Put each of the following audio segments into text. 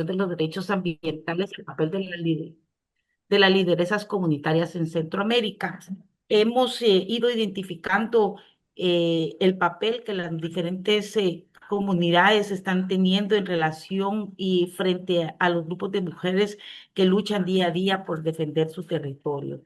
de los derechos ambientales, el papel de las lideresas comunitarias en Centroamérica. Hemos ido identificando el papel que las diferentes comunidades están teniendo en relación y frente a los grupos de mujeres que luchan día a día por defender su territorio.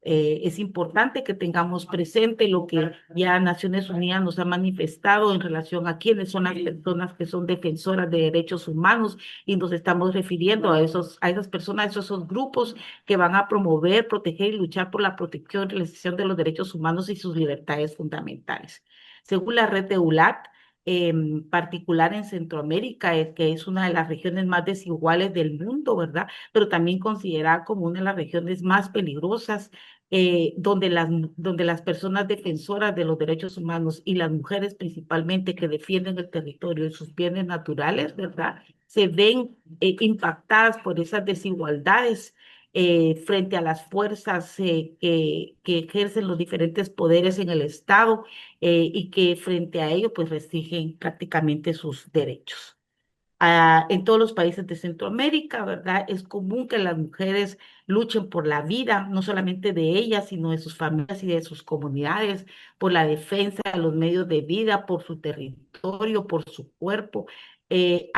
Es importante que tengamos presente lo que ya Naciones Unidas nos ha manifestado en relación a quiénes son las personas que son defensoras de derechos humanos y nos estamos refiriendo a esas personas, a esos grupos que van a promover, proteger y luchar por la protección y realización de los derechos humanos y sus libertades fundamentales. Según la red de ULAT, en particular en Centroamérica, que es una de las regiones más desiguales del mundo, ¿verdad? Pero también considerada como una de las regiones más peligrosas, donde las personas defensoras de los derechos humanos y las mujeres principalmente que defienden el territorio y sus bienes naturales, ¿verdad? Se ven impactadas por esas desigualdades frente a las fuerzas que ejercen los diferentes poderes en el Estado y que frente a ello pues restringen prácticamente sus derechos. En todos los países de Centroamérica, ¿verdad? Es común que las mujeres luchen por la vida, no solamente de ellas, sino de sus familias y de sus comunidades, por la defensa de los medios de vida, por su territorio, por su cuerpo.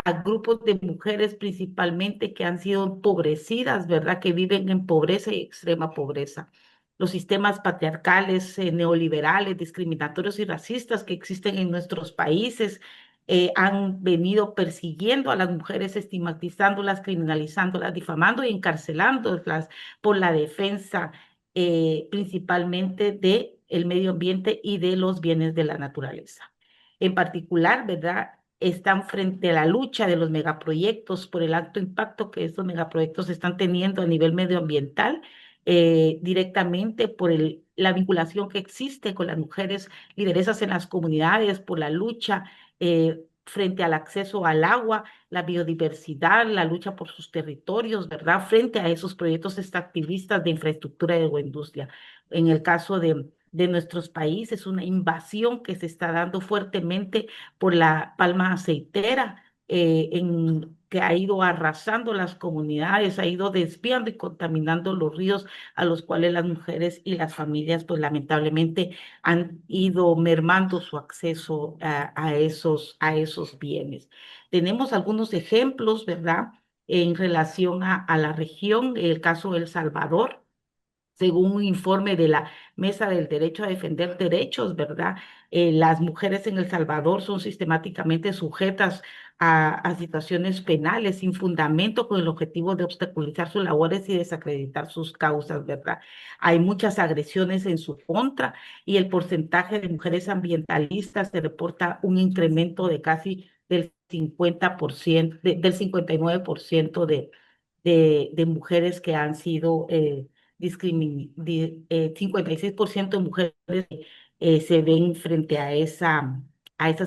A grupos de mujeres principalmente que han sido empobrecidas, ¿verdad? Que viven en pobreza y extrema pobreza. Los sistemas patriarcales, neoliberales, discriminatorios y racistas que existen en nuestros países han venido persiguiendo a las mujeres, estigmatizándolas, criminalizándolas, difamando y encarcelándolas por la defensa principalmente de el medio ambiente y de los bienes de la naturaleza. En particular, ¿verdad? Están frente a la lucha de los megaproyectos por el alto impacto que estos megaproyectos están teniendo a nivel medioambiental, directamente por la vinculación que existe con las mujeres lideresas en las comunidades, por la lucha frente al acceso al agua, la biodiversidad, la lucha por sus territorios, ¿verdad? Frente a esos proyectos extractivistas de infraestructura y de industria. En el caso de nuestros países, una invasión que se está dando fuertemente por la palma aceitera, que ha ido arrasando las comunidades, ha ido desviando y contaminando los ríos a los cuales las mujeres y las familias, pues lamentablemente, han ido mermando su acceso a esos bienes. Tenemos algunos ejemplos, ¿verdad? En relación a la región, el caso de El Salvador. Según un informe de la Mesa del Derecho a Defender Derechos, ¿verdad? Las mujeres en El Salvador son sistemáticamente sujetas a situaciones penales sin fundamento con el objetivo de obstaculizar sus labores y desacreditar sus causas, ¿verdad? Hay muchas agresiones en su contra y el porcentaje de mujeres ambientalistas se reporta un incremento de casi del 50%, del 59% de mujeres que han sido 56% de mujeres se ven frente a esa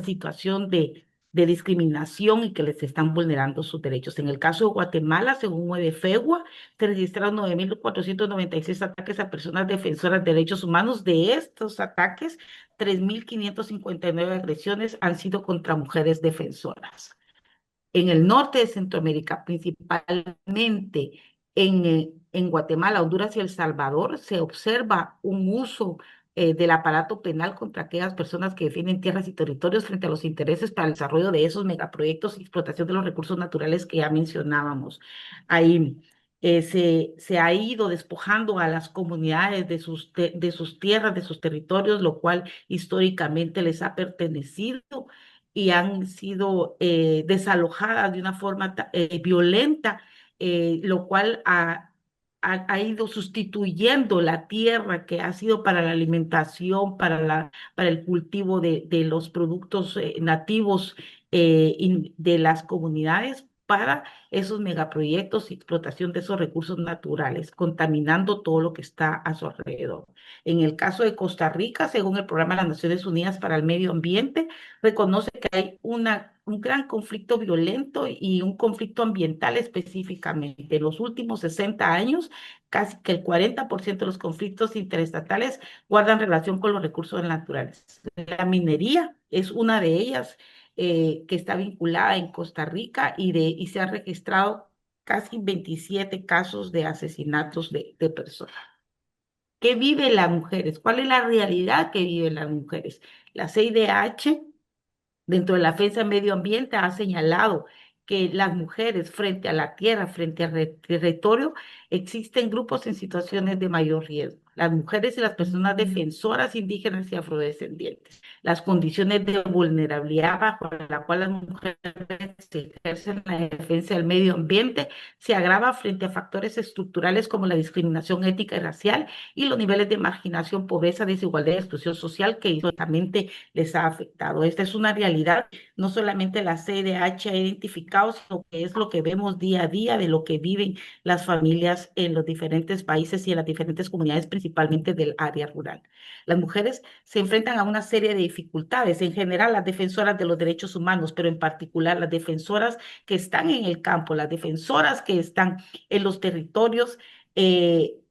situación de discriminación y que les están vulnerando sus derechos. En el caso de Guatemala, según FEGUA, se registraron 9.496 ataques a personas defensoras de derechos humanos. De estos ataques, 3.559 agresiones han sido contra mujeres defensoras. En el norte de Centroamérica, principalmente en Guatemala, Honduras y El Salvador, se observa un uso del aparato penal contra aquellas personas que defienden tierras y territorios frente a los intereses para el desarrollo de esos megaproyectos y explotación de los recursos naturales que ya mencionábamos. Ahí se ha ido despojando a las comunidades de sus tierras, de sus territorios, lo cual históricamente les ha pertenecido y han sido desalojadas de una forma violenta, lo cual ha ido sustituyendo la tierra que ha sido para la alimentación, para el cultivo de los productos nativos de las comunidades para esos megaproyectos y explotación de esos recursos naturales, contaminando todo lo que está a su alrededor. En el caso de Costa Rica, según el Programa de las Naciones Unidas para el Medio Ambiente, reconoce que hay un gran conflicto violento y un conflicto ambiental específicamente. En los últimos 60 años, casi que el 40% de los conflictos interestatales guardan relación con los recursos naturales. La minería es una de ellas que está vinculada en Costa Rica y se han registrado casi 27 casos de asesinatos de personas. ¿Qué viven las mujeres? ¿Cuál es la realidad que viven las mujeres? La CIDH dentro de la defensa del medio ambiente ha señalado que las mujeres frente a la tierra, frente al territorio, existen grupos en situaciones de mayor riesgo. Las mujeres y las personas defensoras indígenas y afrodescendientes. Las condiciones de vulnerabilidad bajo la cual las mujeres ejercen la defensa del medio ambiente se agrava frente a factores estructurales como la discriminación ética y racial y los niveles de marginación, pobreza, desigualdad y exclusión social que históricamente les ha afectado. Esta es una realidad, no solamente la CDH ha identificado, sino que es lo que vemos día a día de lo que viven las familias en los diferentes países y en las diferentes comunidades, principalmente del área rural. Las mujeres se enfrentan a una serie de dificultades, en general las defensoras de los derechos humanos, pero en particular las defensoras que están en el campo, las defensoras que están en los territorios.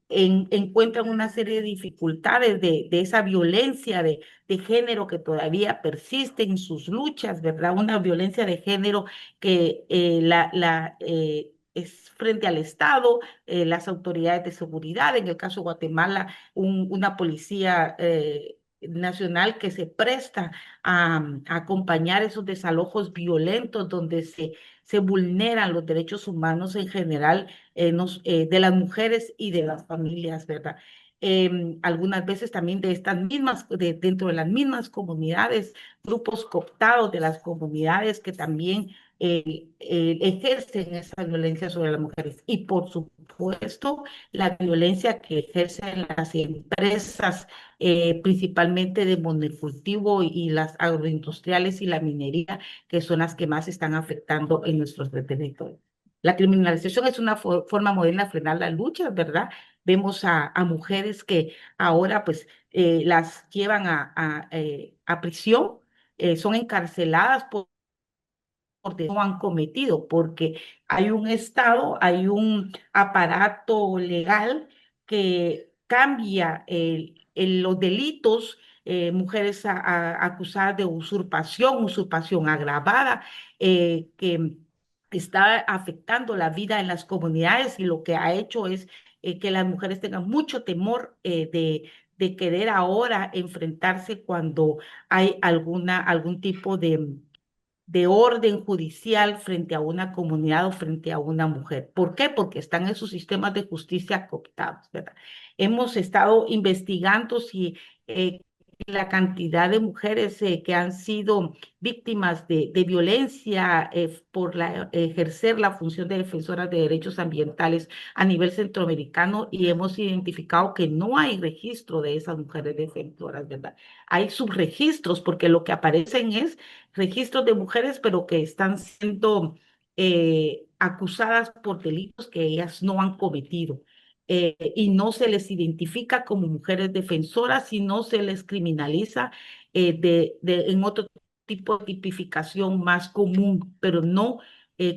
Encuentran una serie de dificultades de esa violencia de género que todavía persiste en sus luchas, ¿verdad? Una violencia de género que es frente al Estado, las autoridades de seguridad, en el caso de Guatemala, una policía nacional que se presta a acompañar esos desalojos violentos donde se vulneran los derechos humanos en general de las mujeres y de las familias, ¿verdad? Algunas veces también de estas mismas, dentro de las mismas comunidades, grupos cooptados de las comunidades que también ejercen esa violencia sobre las mujeres. Y por supuesto, la violencia que ejercen las empresas, principalmente de monocultivo y las agroindustriales y la minería, que son las que más están afectando en nuestros territorios. La criminalización es una forma moderna de frenar las luchas, ¿verdad? Vemos a mujeres que ahora pues las llevan a prisión, son encarceladas por no han cometido, porque hay un Estado, hay un aparato legal que cambia los delitos, mujeres acusadas de usurpación, usurpación agravada, que está afectando la vida en las comunidades y lo que ha hecho es que las mujeres tengan mucho temor de querer ahora enfrentarse cuando hay algún tipo de orden judicial frente a una comunidad o frente a una mujer. ¿Por qué? Porque están en sus sistemas de justicia cooptados, ¿verdad? Hemos estado investigando si la cantidad de mujeres que han sido víctimas de violencia por ejercer la función de defensoras de derechos ambientales a nivel centroamericano y hemos identificado que no hay registro de esas mujeres defensoras, ¿verdad? Hay subregistros porque lo que aparecen es registros de mujeres, pero que están siendo acusadas por delitos que ellas no han cometido. Y no se les identifica como mujeres defensoras, sino se les criminaliza en otro tipo de tipificación más común, pero no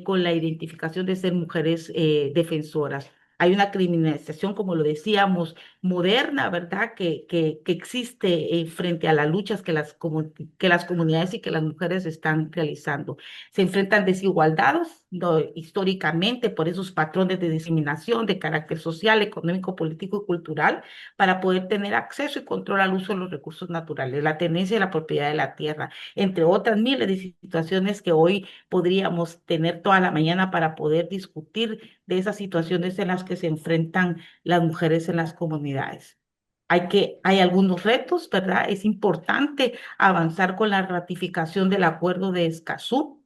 con la identificación de ser mujeres defensoras. Hay una criminalización, como lo decíamos, moderna, ¿verdad? Que existe frente a las luchas que las comunidades y que las mujeres están realizando. Se enfrentan desigualdades no, históricamente por esos patrones de discriminación de carácter social, económico, político y cultural para poder tener acceso y control al uso de los recursos naturales, la tenencia y la propiedad de la tierra, entre otras miles de situaciones que hoy podríamos tener toda la mañana para poder discutir de esas situaciones en las que se enfrentan las mujeres en las comunidades. Hay algunos retos, ¿verdad? Es importante avanzar con la ratificación del acuerdo de Escazú.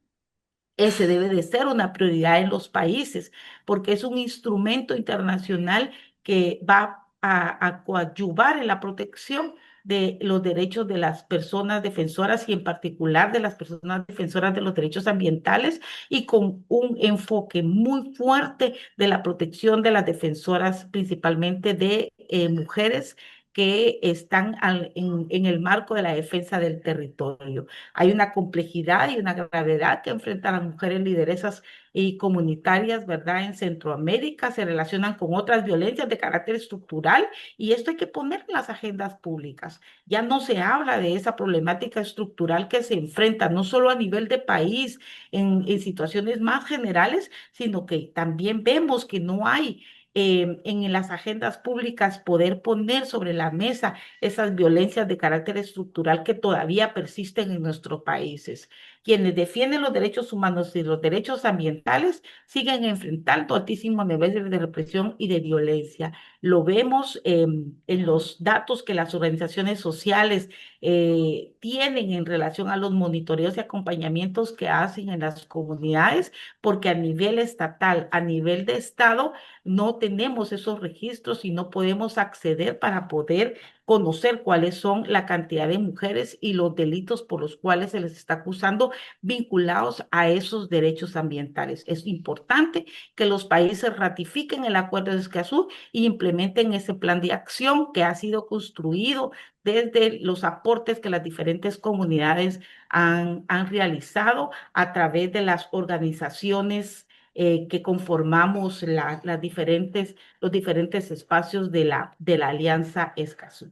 Ese debe de ser una prioridad en los países, porque es un instrumento internacional que va a coadyuvar en la protección de los derechos de las personas defensoras y en particular de las personas defensoras de los derechos ambientales y con un enfoque muy fuerte de la protección de las defensoras, principalmente de mujeres que están en el marco de la defensa del territorio. Hay una complejidad y una gravedad que enfrentan las mujeres lideresas y comunitarias, ¿verdad? En Centroamérica se relacionan con otras violencias de carácter estructural y esto hay que poner en las agendas públicas. Ya no se habla de esa problemática estructural que se enfrenta no solo a nivel de país, en situaciones más generales, sino que también vemos que no hay en las agendas públicas poder poner sobre la mesa esas violencias de carácter estructural que todavía persisten en nuestros países. Quienes defienden los derechos humanos y los derechos ambientales siguen enfrentando altísimos niveles de represión y de violencia. Lo vemos en los datos que las organizaciones sociales tienen en relación a los monitoreos y acompañamientos que hacen en las comunidades, porque a nivel estatal, a nivel de estado, no tenemos esos registros y no podemos acceder para poder conocer cuáles son la cantidad de mujeres y los delitos por los cuales se les está acusando vinculados a esos derechos ambientales. Es importante que los países ratifiquen el Acuerdo de Escazú y implementen ese plan de acción que ha sido construido desde los aportes que las diferentes comunidades han realizado a través de las organizaciones que conformamos los diferentes espacios de la Alianza Escazú.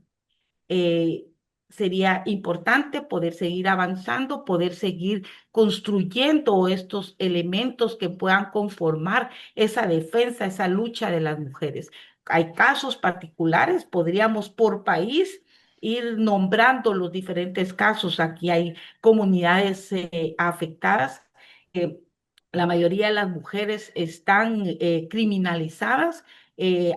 eh, Sería importante poder seguir avanzando, poder seguir construyendo estos elementos que puedan conformar esa defensa, esa lucha de las mujeres. Hay casos particulares, podríamos por país ir nombrando los diferentes casos. Aquí hay comunidades afectadas. eh, la mayoría de las mujeres están criminalizadas.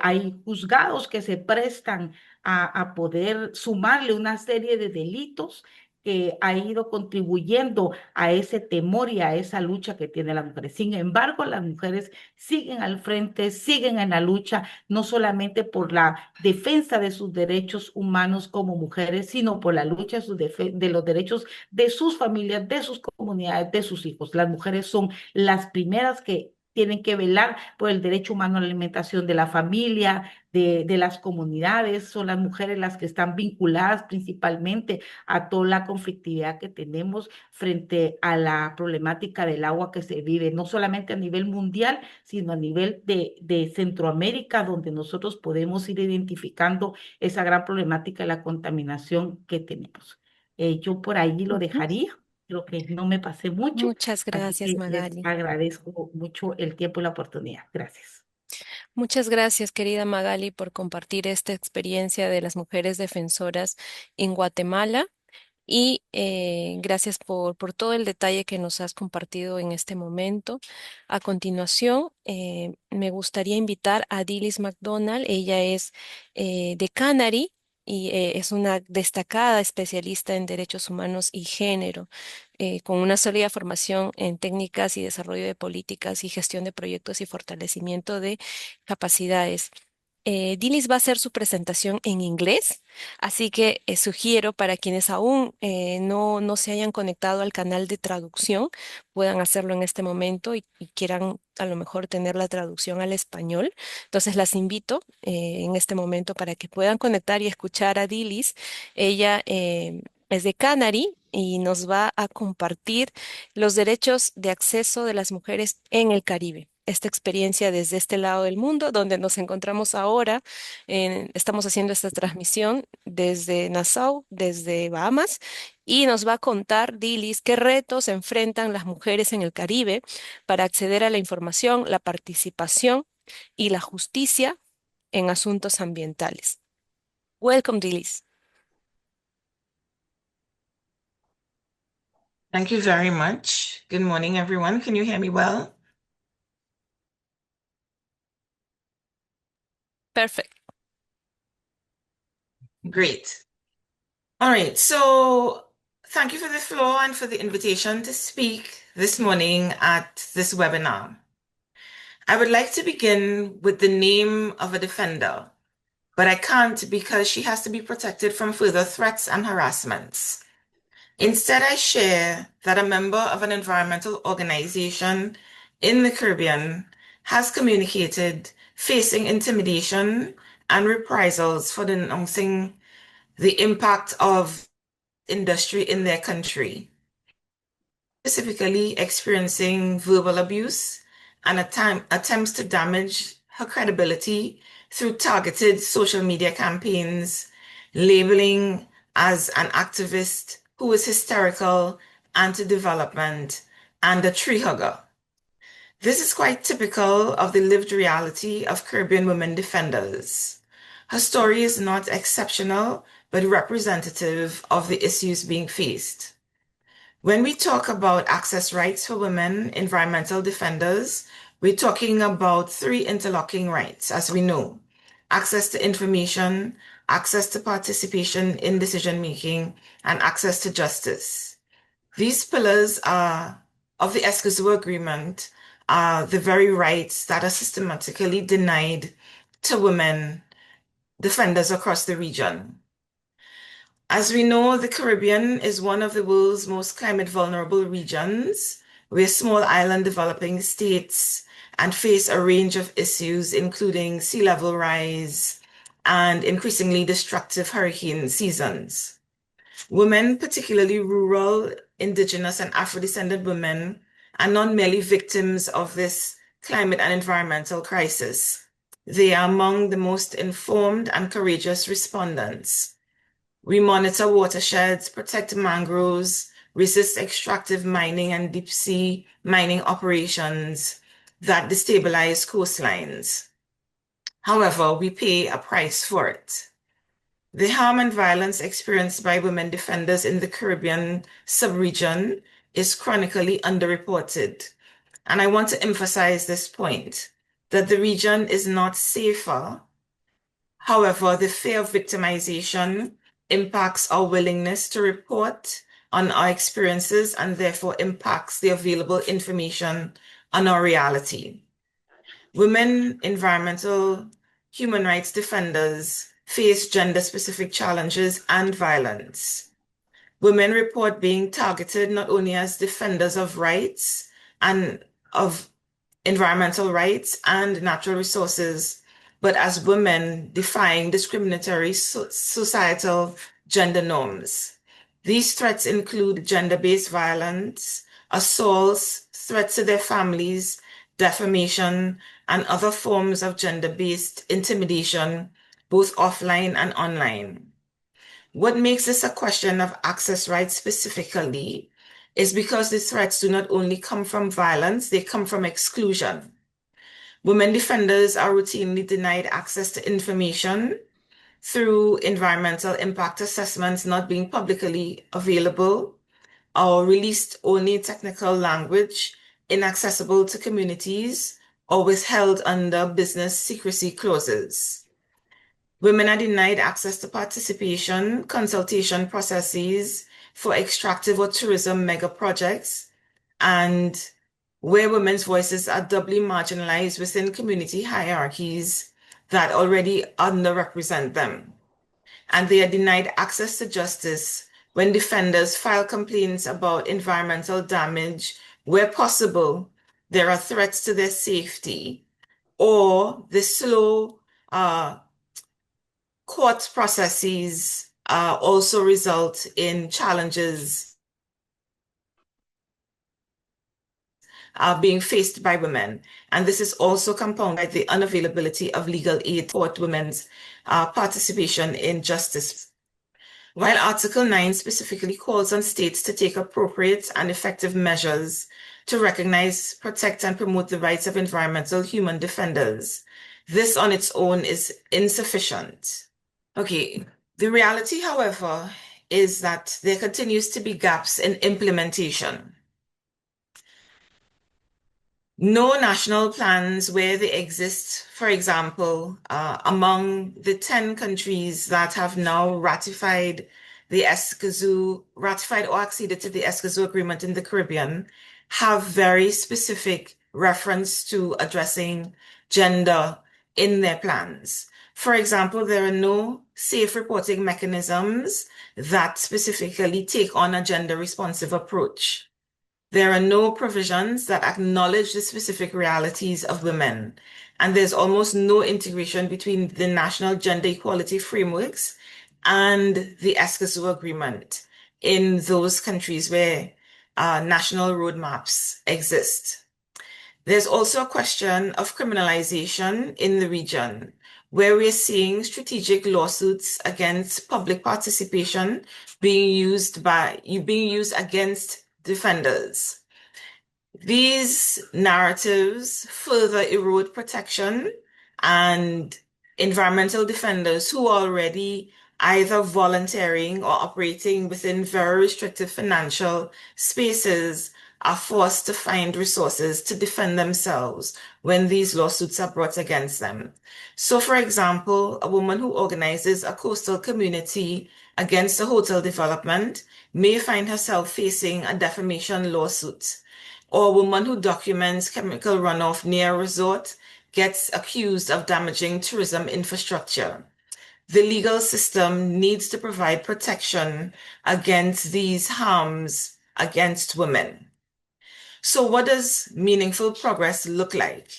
Hay juzgados que se prestan a poder sumarle una serie de delitos que ha ido contribuyendo a ese temor y a esa lucha que tienen las mujeres. Sin embargo, las mujeres siguen al frente, siguen en la lucha, no solamente por la defensa de sus derechos humanos como mujeres, sino por la lucha de los derechos de sus familias, de sus comunidades, de sus hijos. Las mujeres son las primeras que tienen que velar por el derecho humano a la alimentación de la familia, de las comunidades, son las mujeres las que están vinculadas principalmente a toda la conflictividad que tenemos frente a la problemática del agua que se vive, no solamente a nivel mundial, sino a nivel de Centroamérica, donde nosotros podemos ir identificando esa gran problemática de la contaminación que tenemos. Yo por ahí lo Ujú. dejaría. Creo que no me pasé mucho, Muchas así gracias, que les Magali. agradezco mucho el tiempo y la oportunidad. Gracias. Muchas gracias, querida Magali, por compartir esta experiencia de las mujeres defensoras en Guatemala y gracias por todo el detalle que nos has compartido en este momento. A continuación, me gustaría invitar a Dilis McDonald. Ella es de Canary y es una destacada especialista en derechos humanos y género, con una sólida formación en técnicas y desarrollo de políticas y gestión de proyectos y fortalecimiento de capacidades. Dilis va a hacer su presentación en inglés. Así que sugiero para quienes aún no se hayan conectado al canal de traducción, puedan hacerlo en este momento y quieran a lo mejor tener la traducción al español. Entonces las invito en este momento para que puedan conectar y escuchar a Dilis. Ella es de Canary y nos va a compartir los derechos de acceso de las mujeres en el Caribe. Esta experiencia desde este lado del mundo, donde nos encontramos ahora. Estamos haciendo esta transmisión desde Nassau, desde Bahamas, y nos va a contar, Dilis, qué retos enfrentan las mujeres en el Caribe para acceder a la información, la participación y la justicia en asuntos ambientales. Welcome, Dilis. Thank you very much. Good morning, everyone. Can you hear me well? Perfect. Great. All right. So thank you for the floor and for the invitation to speak this morning at this webinar. I would like to begin with the name of a defender, but I can't because she has to be protected from further threats and harassments. Instead, I share that a member of an environmental organization in the Caribbean has communicated facing intimidation and reprisals for denouncing the impact of industry in their country, specifically experiencing verbal abuse and attempts to damage her credibility through targeted social media campaigns, labeling as an activist who is hysterical, anti-development, and a tree hugger. This is quite typical of the lived reality of Caribbean women defenders. Her story is not exceptional, but representative of the issues being faced. When we talk about access rights for women environmental defenders, we're talking about three interlocking rights, as we know: access to information, access to participation in decision making, and access to justice. These pillars of the Escazú Agreement are the very rights that are systematically denied to women defenders across the region. As we know, the Caribbean is one of the world's most climate vulnerable regions. We're small island developing states and face a range of issues, including sea level rise and increasingly destructive hurricane seasons. Women, particularly rural, indigenous, and Afro-descended women, are not merely victims of this climate and environmental crisis. They are among the most informed and courageous respondents. We monitor watersheds, protect mangroves, resist extractive mining and deep sea mining operations that destabilize coastlines. However, we pay a price for it. The harm and violence experienced by women defenders in the Caribbean subregion is chronically underreported. And I want to emphasize this point, that the region is not safer. However, the fear of victimization impacts our willingness to report on our experiences and therefore impacts the available information on our reality. Women environmental human rights defenders face gender-specific challenges and violence. Women report being targeted not only as defenders of rights and of environmental rights and natural resources, but as women defying discriminatory societal gender norms. These threats include gender-based violence, assaults, threats to their families, defamation, and other forms of gender-based intimidation, both offline and online. What makes this a question of access rights specifically is because the threats do not only come from violence, they come from exclusion. Women defenders are routinely denied access to information through environmental impact assessments not being publicly available or released only in technical language, inaccessible to communities, or withheld under business secrecy clauses. Women are denied access to participation, consultation processes for extractive or tourism mega projects, and where women's voices are doubly marginalized within community hierarchies that already underrepresent them. And they are denied access to justice when defenders file complaints about environmental damage. Where possible, there are threats to their safety, or the slow court processes also result in challenges being faced by women. And this is also compounded by the unavailability of legal aid to support women's participation in justice. While Article 9 specifically calls on states to take appropriate and effective measures to recognize, protect, and promote the rights of environmental human defenders, this on its own is insufficient. Okay, the reality, however, is that there continues to be gaps in implementation. No national plans where they exist, for example, among the 10 countries that have now ratified or acceded to the Escazú Agreement in the Caribbean, have very specific reference to addressing gender in their plans. For example, there are no safe reporting mechanisms that specifically take on a gender responsive approach. There are no provisions that acknowledge the specific realities of women, and there's almost no integration between the national gender equality frameworks and the Escazú Agreement in those countries where national roadmaps exist. There's also a question of criminalization in the region, where we're seeing strategic lawsuits against public participation being used against defenders. These narratives further erode protection, and environmental defenders who are already either volunteering or operating within very restrictive financial spaces are forced to find resources to defend themselves when these lawsuits are brought against them. So, for example, a woman who organizes a coastal community against a hotel development may find herself facing a defamation lawsuit, or a woman who documents chemical runoff near a resort gets accused of damaging tourism infrastructure. The legal system needs to provide protection against these harms against women. So, what does meaningful progress look like?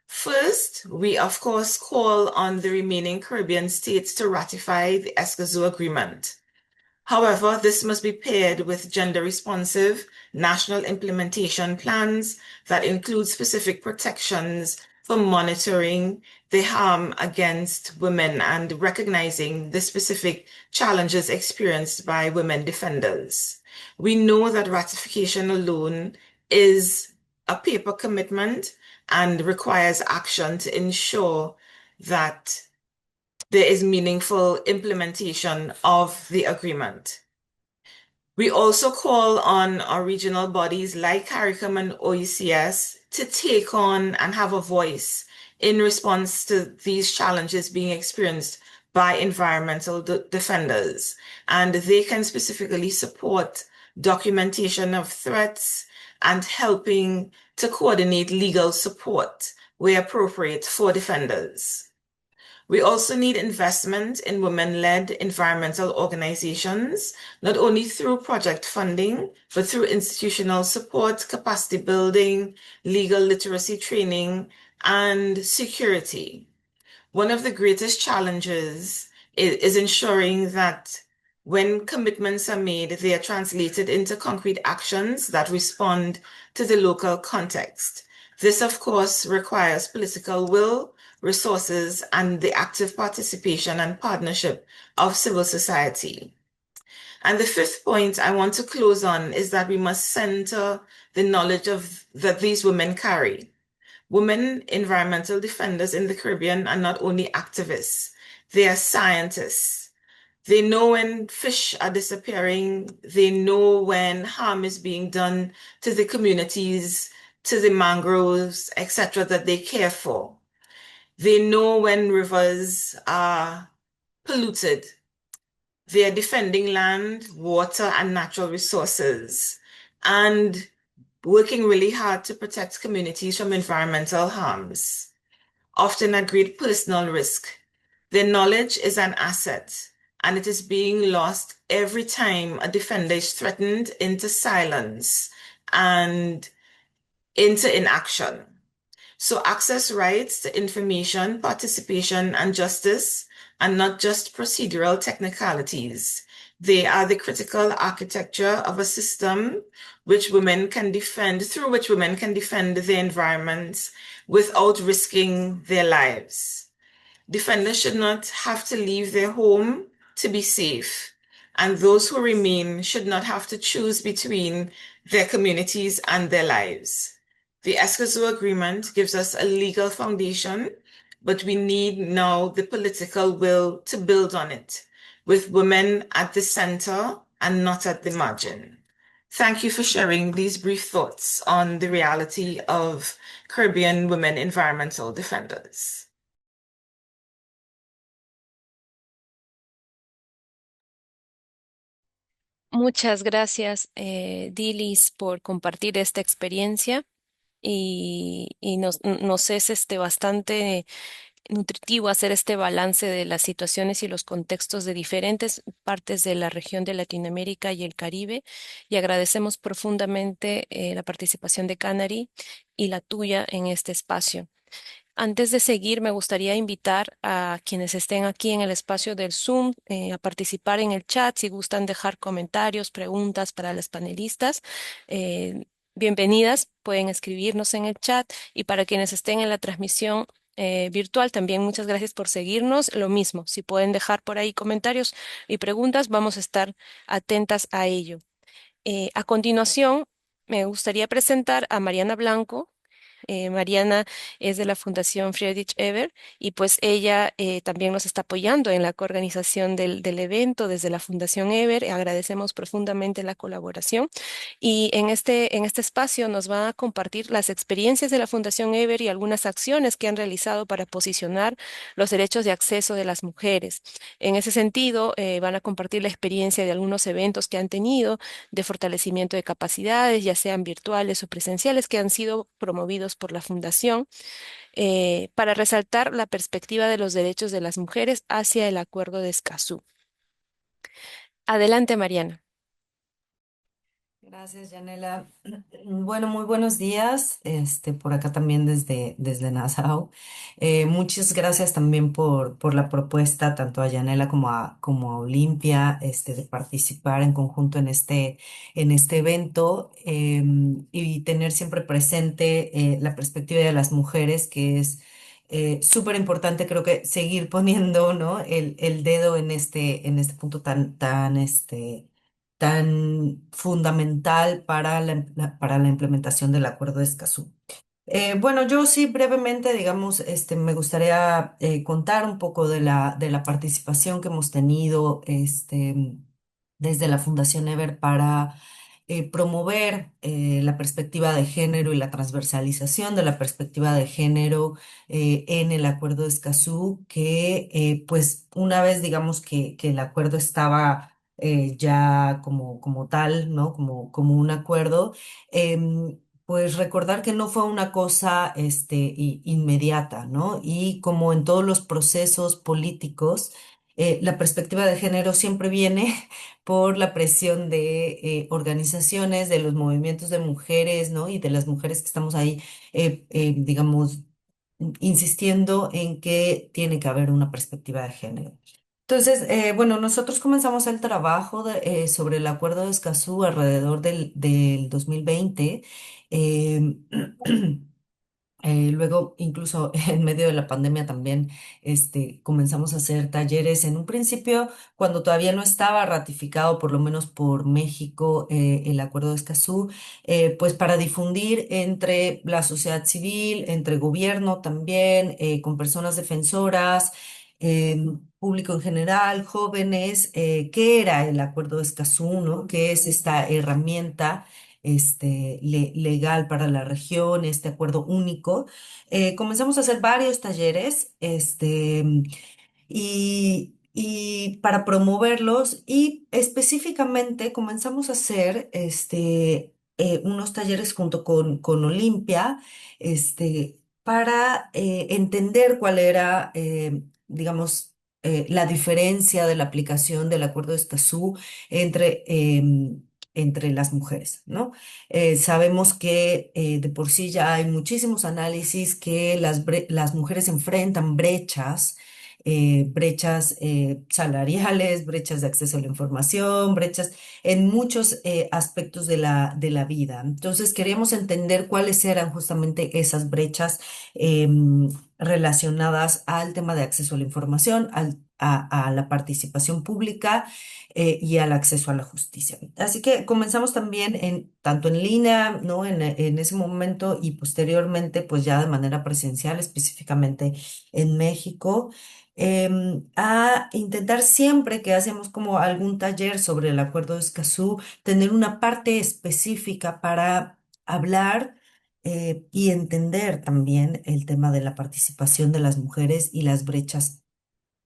First, we of course call on the remaining Caribbean states to ratify the Escazú Agreement. However, this must be paired with gender-responsive national implementation plans that include specific protections for monitoring the harm against women and recognizing the specific challenges experienced by women defenders. We know that ratification alone is a paper commitment and requires action to ensure that there is meaningful implementation of the agreement. We also call on our regional bodies like CARICOM and OECS to take on and have a voice in response to these challenges being experienced by environmental defenders. And they can specifically support documentation of threats and helping to coordinate legal support where appropriate for defenders. We also need investment in women-led environmental organizations, not only through project funding, but through institutional support, capacity building, legal literacy training, and security. One of the greatest challenges is ensuring that when commitments are made, they are translated into concrete actions that respond to the local context. This, of course, requires political will, resources, and the active participation and partnership of civil society. And the fifth point I want to close on is that we must center the knowledge that these women carry. Women environmental defenders in the Caribbean are not only activists, they are scientists. They know when fish are disappearing, they know when harm is being done to the communities, to the mangroves, etc., that they care for. They know when rivers are polluted. They are defending land, water, and natural resources, and working really hard to protect communities from environmental harms, often at great personal risk. Their knowledge is an asset, and it is being lost every time a defender is threatened into silence and into inaction. So access rights to information, participation, and justice are not just procedural technicalities. They are the critical architecture of a system which women can defend, through which women can defend their environments without risking their lives. Defenders should not have to leave their home to be safe, and those who remain should not have to choose between their communities and their lives. The Escazú Agreement gives us a legal foundation, but we need now the political will to build on it, with women at the center and not at the margin. Thank you for sharing these brief thoughts on the reality of Caribbean women environmental defenders. Muchas gracias, Dilis, por compartir esta experiencia y nos es bastante nutritivo hacer este balance de las situaciones y los contextos de diferentes partes de la región de Latinoamérica y el Caribe, y agradecemos profundamente la participación de Canary y la tuya en este espacio. Antes de seguir, me gustaría invitar a quienes estén aquí en el espacio del Zoom a participar en el chat. Si gustan dejar comentarios, preguntas para las panelistas, eh, bienvenidas. Pueden escribirnos en el chat. Y para quienes estén en la transmisión virtual, también muchas gracias por seguirnos. Lo mismo, si pueden dejar por ahí comentarios y preguntas, vamos a estar atentas a ello. A continuación, me gustaría presentar a Mariana Blanco. Mariana es de la Fundación Friedrich Ebert y pues ella también nos está apoyando en la coorganización del evento desde la Fundación Ebert. Agradecemos profundamente la colaboración y en este espacio nos va a compartir las experiencias de la Fundación Ebert y algunas acciones que han realizado para posicionar los derechos de acceso de las mujeres. En ese sentido, van a compartir la experiencia de algunos eventos que han tenido de fortalecimiento de capacidades, ya sean virtuales o presenciales, que han sido promovidos por la Fundación, para resaltar la perspectiva de los derechos de las mujeres hacia el Acuerdo de Escazú. Adelante, Mariana. Gracias, Yanela. Bueno, muy buenos días. Por acá también desde Nassau. Muchas gracias también por la propuesta, tanto a Yanela como a Olimpia, de participar en conjunto en este evento, y tener siempre presente la perspectiva de las mujeres, que es súper importante, creo que seguir poniendo, ¿no? el dedo en este punto tan fundamental para la implementación del Acuerdo de Escazú. Bueno, yo sí brevemente, digamos, me gustaría contar un poco de la participación que hemos tenido desde la Fundación Ever para promover la perspectiva de género y la transversalización de la perspectiva de género en el Acuerdo de Escazú, que pues una vez, digamos, que el acuerdo estaba ya como tal, ¿no? Como un acuerdo. Pues recordar que no fue una cosa inmediata, ¿no? Y como en todos los procesos políticos, la perspectiva de género siempre viene por la presión de organizaciones, de los movimientos de mujeres, ¿no? Y de las mujeres que estamos ahí, digamos, insistiendo en que tiene que haber una perspectiva de género. Entonces, bueno, nosotros comenzamos el trabajo sobre el Acuerdo de Escazú alrededor del 2020. em, Luego, incluso en medio de la pandemia también, comenzamos a hacer talleres. En un principio, cuando todavía no estaba ratificado, por lo menos por México, el Acuerdo de Escazú, pues para difundir entre la sociedad civil, entre gobierno también, con personas defensoras, público en general, jóvenes, qué era el Acuerdo de Escazú, ¿no? ¿Qué es esta herramienta legal para la región, este acuerdo único? Comenzamos a hacer varios talleres, y para promoverlos, y específicamente comenzamos a hacer unos talleres junto con Olimpia, para entender cuál era, digamos, la diferencia de la aplicación del Acuerdo de Escazú entre las mujeres, ¿no? Sabemos que de por sí ya hay muchísimos análisis que las mujeres enfrentan brechas salariales, brechas de acceso a la información, brechas en muchos aspectos de la vida. Entonces, queríamos entender cuáles eran justamente esas brechas relacionadas al tema de acceso a la información, a la participación pública y al acceso a la justicia. Así que comenzamos también tanto en línea, ¿no? En ese momento, y posteriormente, pues ya de manera presencial, específicamente en México, a intentar, siempre que hacemos como algún taller sobre el Acuerdo de Escazú, tener una parte específica para hablar y entender también el tema de la participación de las mujeres y las brechas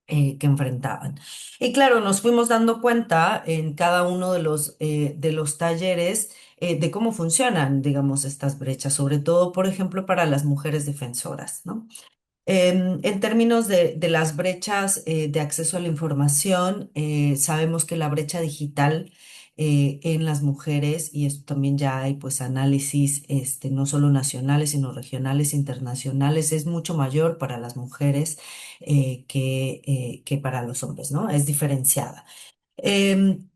que enfrentaban. Y claro, nos fuimos dando cuenta en cada uno de los talleres de cómo funcionan, digamos, estas brechas, sobre todo, por ejemplo, para las mujeres defensoras, ¿no? En términos de las brechas de acceso a la información, sabemos que la brecha digital en las mujeres, y esto también ya hay pues análisis no solo nacionales, sino regionales, internacionales, es mucho mayor para las mujeres que para los hombres, ¿no? Es diferenciada.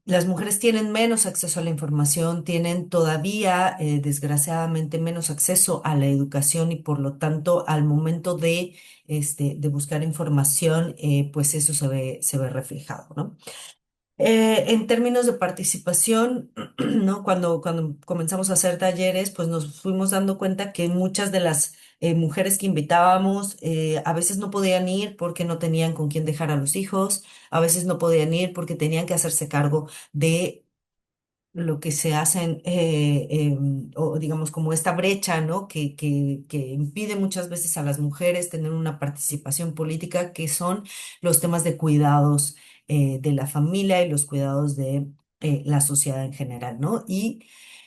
Las mujeres tienen menos acceso a la información, tienen todavía, desgraciadamente, menos acceso a la educación y por lo tanto al momento de buscar información, pues eso se ve reflejado, ¿no? En términos de participación, ¿no? Cuando comenzamos a hacer talleres, pues nos fuimos dando cuenta que muchas de las mujeres que invitábamos a veces no podían ir porque no tenían con quién dejar a los hijos, a veces no podían ir porque tenían que hacerse cargo de lo que se hacen, o digamos como esta brecha, ¿no? Que impide muchas veces a las mujeres tener una participación política, que son los temas de cuidados de la familia y los cuidados de la sociedad en general, ¿no? Y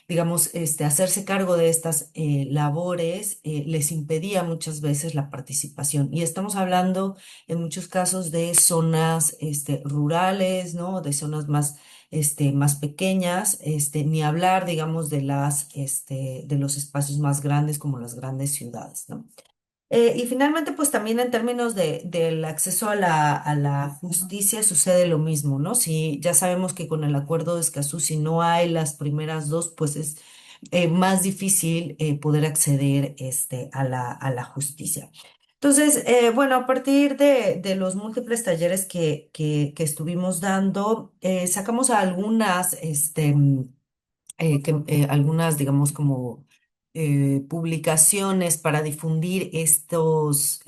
digamos, hacerse cargo de estas labores les impedía muchas veces la participación. Y estamos hablando en muchos casos de zonas rurales, ¿no? De zonas más pequeñas, ni hablar, digamos, de los espacios más grandes como las grandes ciudades, ¿no? Y finalmente, pues también en términos del acceso a la justicia sucede lo mismo, ¿no? Si ya sabemos que con el acuerdo de Escazú, si no hay las primeras dos, pues es más difícil poder acceder a la justicia. Entonces, bueno, a partir de los múltiples talleres que estuvimos dando, sacamos algunas, algunas, digamos, como publicaciones para difundir estos,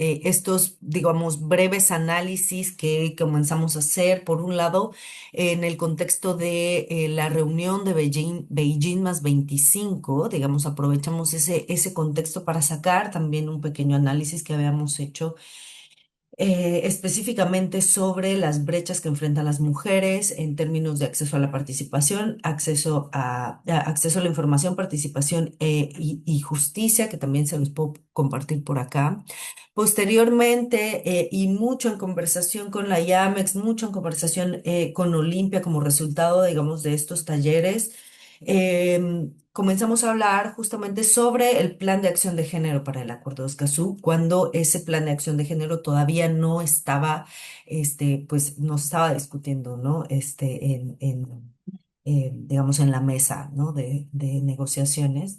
digamos, breves análisis que comenzamos a hacer, por un lado, en el contexto de la reunión de Beijing más 25, digamos, aprovechamos ese contexto para sacar también un pequeño análisis que habíamos hecho específicamente sobre las brechas que enfrentan las mujeres en términos de acceso a la participación, acceso a la información, participación y justicia, que también se los puedo compartir por acá. Posteriormente, y mucho en conversación con la IAMEX, mucho en conversación con Olimpia como resultado, digamos, de estos talleres, comenzamos a hablar justamente sobre el plan de acción de género para el Acuerdo de Escazú, cuando ese plan de acción de género todavía no estaba, pues no estaba discutiendo, ¿no? Digamos, en la mesa, ¿no? De negociaciones.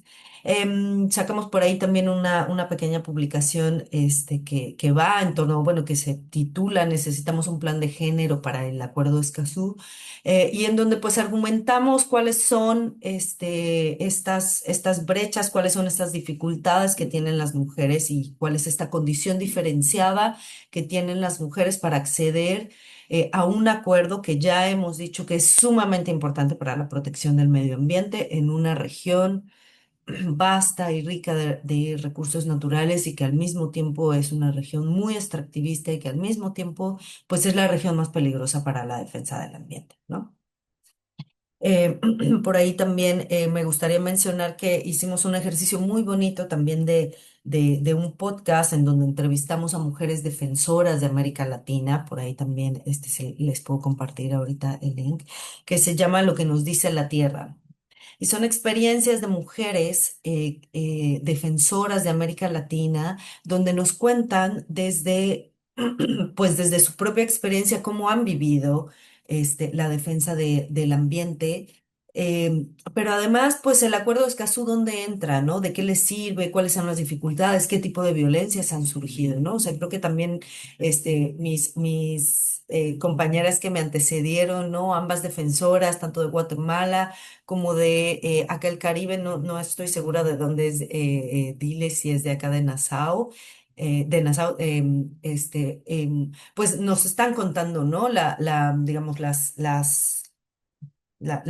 Sacamos por ahí también una pequeña publicación que va en torno, bueno, que se titula Necesitamos un plan de género para el Acuerdo de Escazú, y en donde pues argumentamos cuáles son estas brechas, cuáles son estas dificultades que tienen las mujeres y cuál es esta condición diferenciada que tienen las mujeres para acceder a un acuerdo que ya hemos dicho que es sumamente importante para la protección del medio ambiente en una región vasta y rica de recursos naturales y que al mismo tiempo es una región muy extractivista y que al mismo tiempo pues es la región más peligrosa para la defensa del ambiente, ¿no? Por ahí también me gustaría mencionar que hicimos un ejercicio muy bonito también de un podcast en donde entrevistamos a mujeres defensoras de América Latina. Por ahí también les puedo compartir ahorita el link, que se llama Lo que nos dice la Tierra. Y son experiencias de mujeres defensoras de América Latina, donde nos cuentan pues desde su propia experiencia, cómo han vivido la defensa del ambiente. Pero además, pues el acuerdo de Escazú, ¿dónde entra, no? ¿De qué les sirve? ¿Cuáles son las dificultades? ¿Qué tipo de violencias han surgido, no? O sea, creo que también mis compañeras que me antecedieron, ¿no? Ambas defensoras, tanto de Guatemala como de acá el Caribe, no estoy segura de dónde es, dile si es de acá de Nassau. De Nassau, pues nos están contando, ¿no? Digamos, la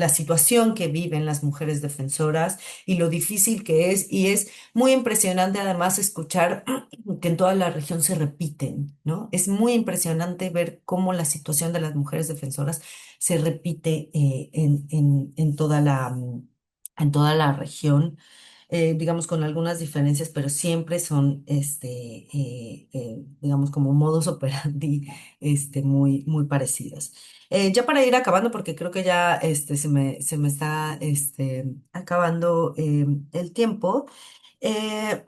situación que viven las mujeres defensoras y lo difícil que es, y es muy impresionante además escuchar que en toda la región se repiten, ¿no? Es muy impresionante ver cómo la situación de las mujeres defensoras se repite en toda la región. digamos, con algunas diferencias, pero siempre son, digamos, como modos operandi, muy, muy parecidos. Ya para ir acabando, porque creo que ya, se me está, acabando, el tiempo. Eh,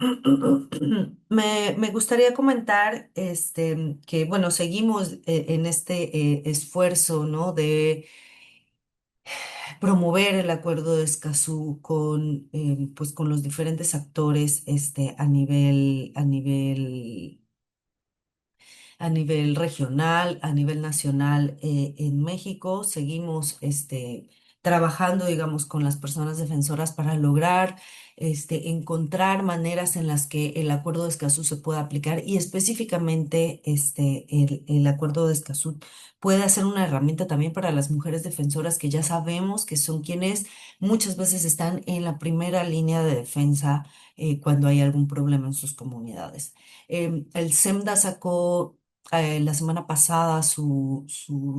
me gustaría comentar que, bueno, seguimos en este esfuerzo, ¿no? De promover el acuerdo de Escazú con, pues, con los diferentes actores a nivel regional, a nivel nacional en México. Seguimos trabajando, digamos, con las personas defensoras para lograr encontrar maneras en las que el acuerdo de Escazú se pueda aplicar y específicamente el acuerdo de Escazú puede ser una herramienta también para las mujeres defensoras que ya sabemos que son quienes muchas veces están en la primera línea de defensa cuando hay algún problema en sus comunidades. El SEMDA sacó la semana pasada su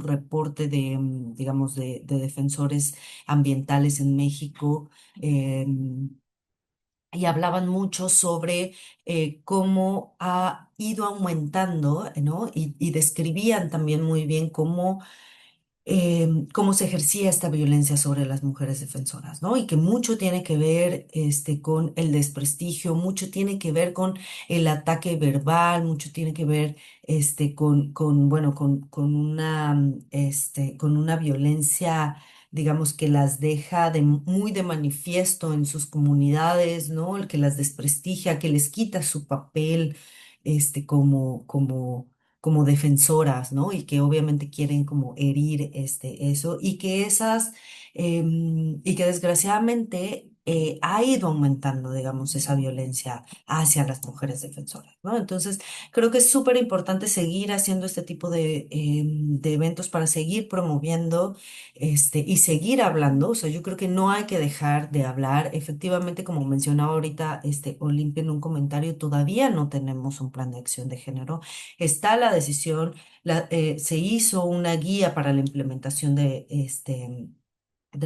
reporte de, digamos, de defensores ambientales en México. Y hablaban mucho sobre cómo ha ido aumentando, ¿no? Y describían también muy bien cómo se ejercía esta violencia sobre las mujeres defensoras, ¿no? Y que mucho tiene que ver con el desprestigio, mucho tiene que ver con el ataque verbal, mucho tiene que ver bueno, con una violencia, digamos, que las deja muy de manifiesto en sus comunidades, ¿no? El que las desprestigia, que les quita su papel, como defensoras, ¿no? Y que obviamente quieren como herir eso y que desgraciadamente ha ido aumentando, digamos, esa violencia hacia las mujeres defensoras, ¿no? Entonces, creo que es súper importante seguir haciendo este tipo de eventos para seguir promoviendo y seguir hablando. O sea, yo creo que no hay que dejar de hablar. Efectivamente, como mencionaba ahorita Olimpia en un comentario, todavía no tenemos un plan de acción de género. Está la decisión, se hizo una guía para la implementación del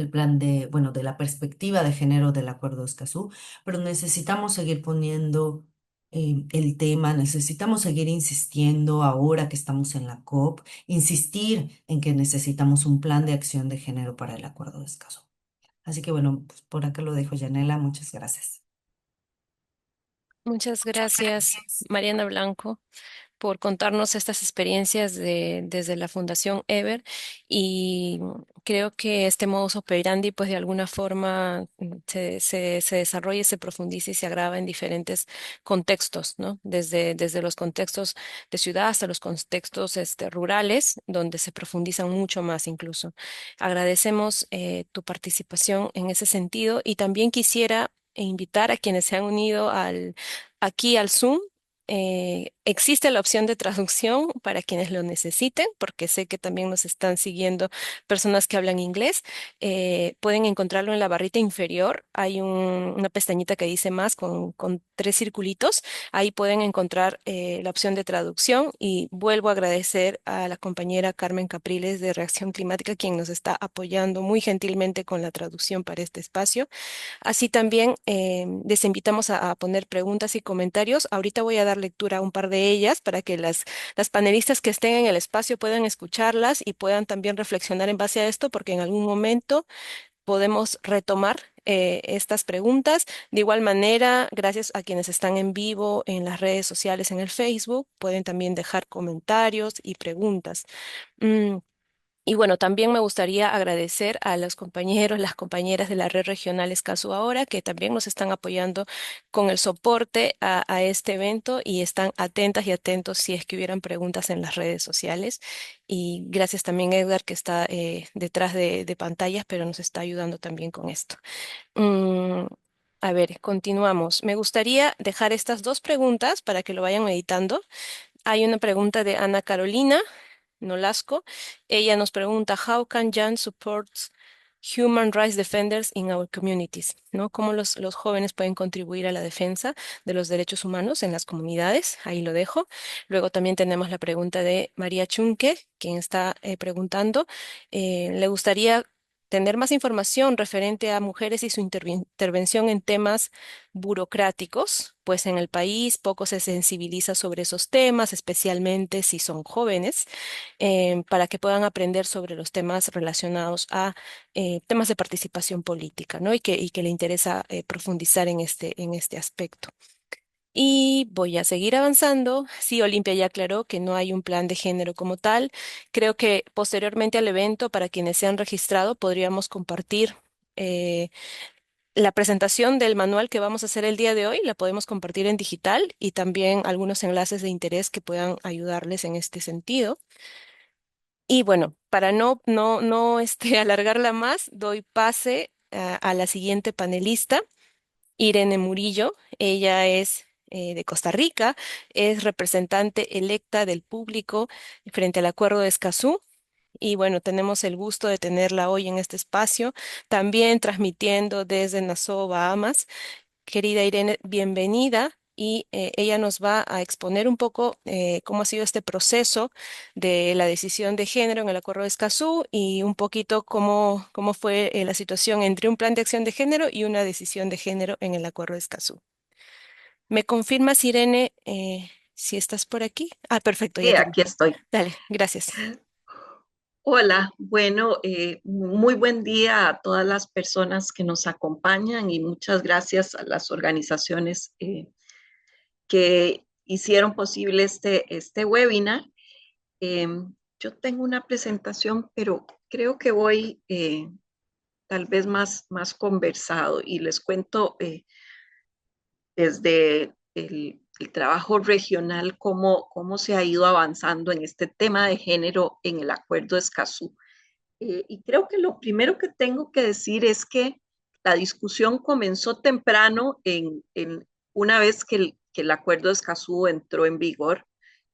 plan bueno, de la perspectiva de género del Acuerdo de Escazú, pero necesitamos seguir poniendo el tema, necesitamos seguir insistiendo ahora que estamos en la COP, insistir en que necesitamos un plan de acción de género para el Acuerdo de Escazú. Así que bueno, pues por acá lo dejo, Yanela, muchas gracias. Muchas gracias, Mariana Blanco, por contarnos estas experiencias desde la Fundación Ever y creo que este modus operandi pues de alguna forma se desarrolla y se profundiza y se agrava en diferentes contextos, ¿no? Desde los contextos de ciudad hasta los contextos rurales, donde se profundizan mucho más incluso. Agradecemos tu participación en ese sentido y también quisiera invitar a quienes se han unido aquí al Zoom. Existe la opción de traducción para quienes lo necesiten, porque sé que también nos están siguiendo personas que hablan inglés. Pueden encontrarlo en la barrita inferior. Hay una pestañita que dice más con tres circulitos. Ahí pueden encontrar la opción de traducción y vuelvo a agradecer a la compañera Carmen Capriles de Reacción Climática, quien nos está apoyando muy gentilmente con la traducción para este espacio. Así también les invitamos a poner preguntas y comentarios. Ahorita voy a dar lectura a un par de ellas para que las panelistas que estén en el espacio puedan escucharlas y puedan también reflexionar en base a esto, porque en algún momento podemos retomar estas preguntas. De igual manera, gracias a quienes están en vivo en las redes sociales, en el Facebook, pueden también dejar comentarios y preguntas. Mm, y bueno, también me gustaría agradecer a los compañeros, las compañeras de la red regional Escazú Ahora, que también nos están apoyando con el soporte a este evento y están atentas y atentos si es que hubieran preguntas en las redes sociales. Y gracias también Edgar, que está detrás de pantallas, pero nos está ayudando también con esto. Mm, a ver, continuamos. Me gustaría dejar estas dos preguntas para que lo vayan meditando. Hay una pregunta de Ana Carolina Nolasco. Ella nos pregunta, How can Jan support human rights defenders in our communities? ¿No? ¿Cómo los jóvenes pueden contribuir a la defensa de los derechos humanos en las comunidades? Ahí lo dejo. Luego también tenemos la pregunta de María Chunque, quien está preguntando, ¿le gustaría tener más información referente a mujeres y su intervención en temas burocráticos, pues en el país poco se sensibiliza sobre esos temas, especialmente si son jóvenes, para que puedan aprender sobre los temas relacionados a temas de participación política, ¿no? Y que le interesa profundizar en este aspecto. Y voy a seguir avanzando. Sí, Olimpia ya aclaró que no hay un plan de género como tal. Creo que posteriormente al evento, para quienes se han registrado, podríamos compartir eh, la presentación del manual que vamos a hacer el día de hoy. La podemos compartir en digital y también algunos enlaces de interés que puedan ayudarles en este sentido. Y bueno, para no alargarla más, doy pase a la siguiente panelista. Irene Murillo. Ella es de Costa Rica, es representante electa del público frente al Acuerdo de Escazú. Y bueno, tenemos el gusto de tenerla hoy en este espacio, también transmitiendo desde Nassau, Bahamas. Querida Irene, bienvenida. Y ella nos va a exponer un poco cómo ha sido este proceso de la decisión de género en el Acuerdo de Escazú y un poquito cómo fue la situación entre un plan de acción de género y una decisión de género en el Acuerdo de Escazú. ¿Me confirmas, Irene, si estás por aquí? Ah, perfecto, ya Sí, te vi. aquí estoy. Dale, gracias. Hola, bueno, muy buen día a todas las personas que nos acompañan y muchas gracias a las organizaciones que hicieron posible este webinar. Yo tengo una presentación, pero creo que voy tal vez más conversado y les cuento desde el trabajo regional cómo se ha ido avanzando en este tema de género en el Acuerdo de Escazú. Y creo que lo primero que tengo que decir es que la discusión comenzó temprano una vez que el Acuerdo de Escazú entró en vigor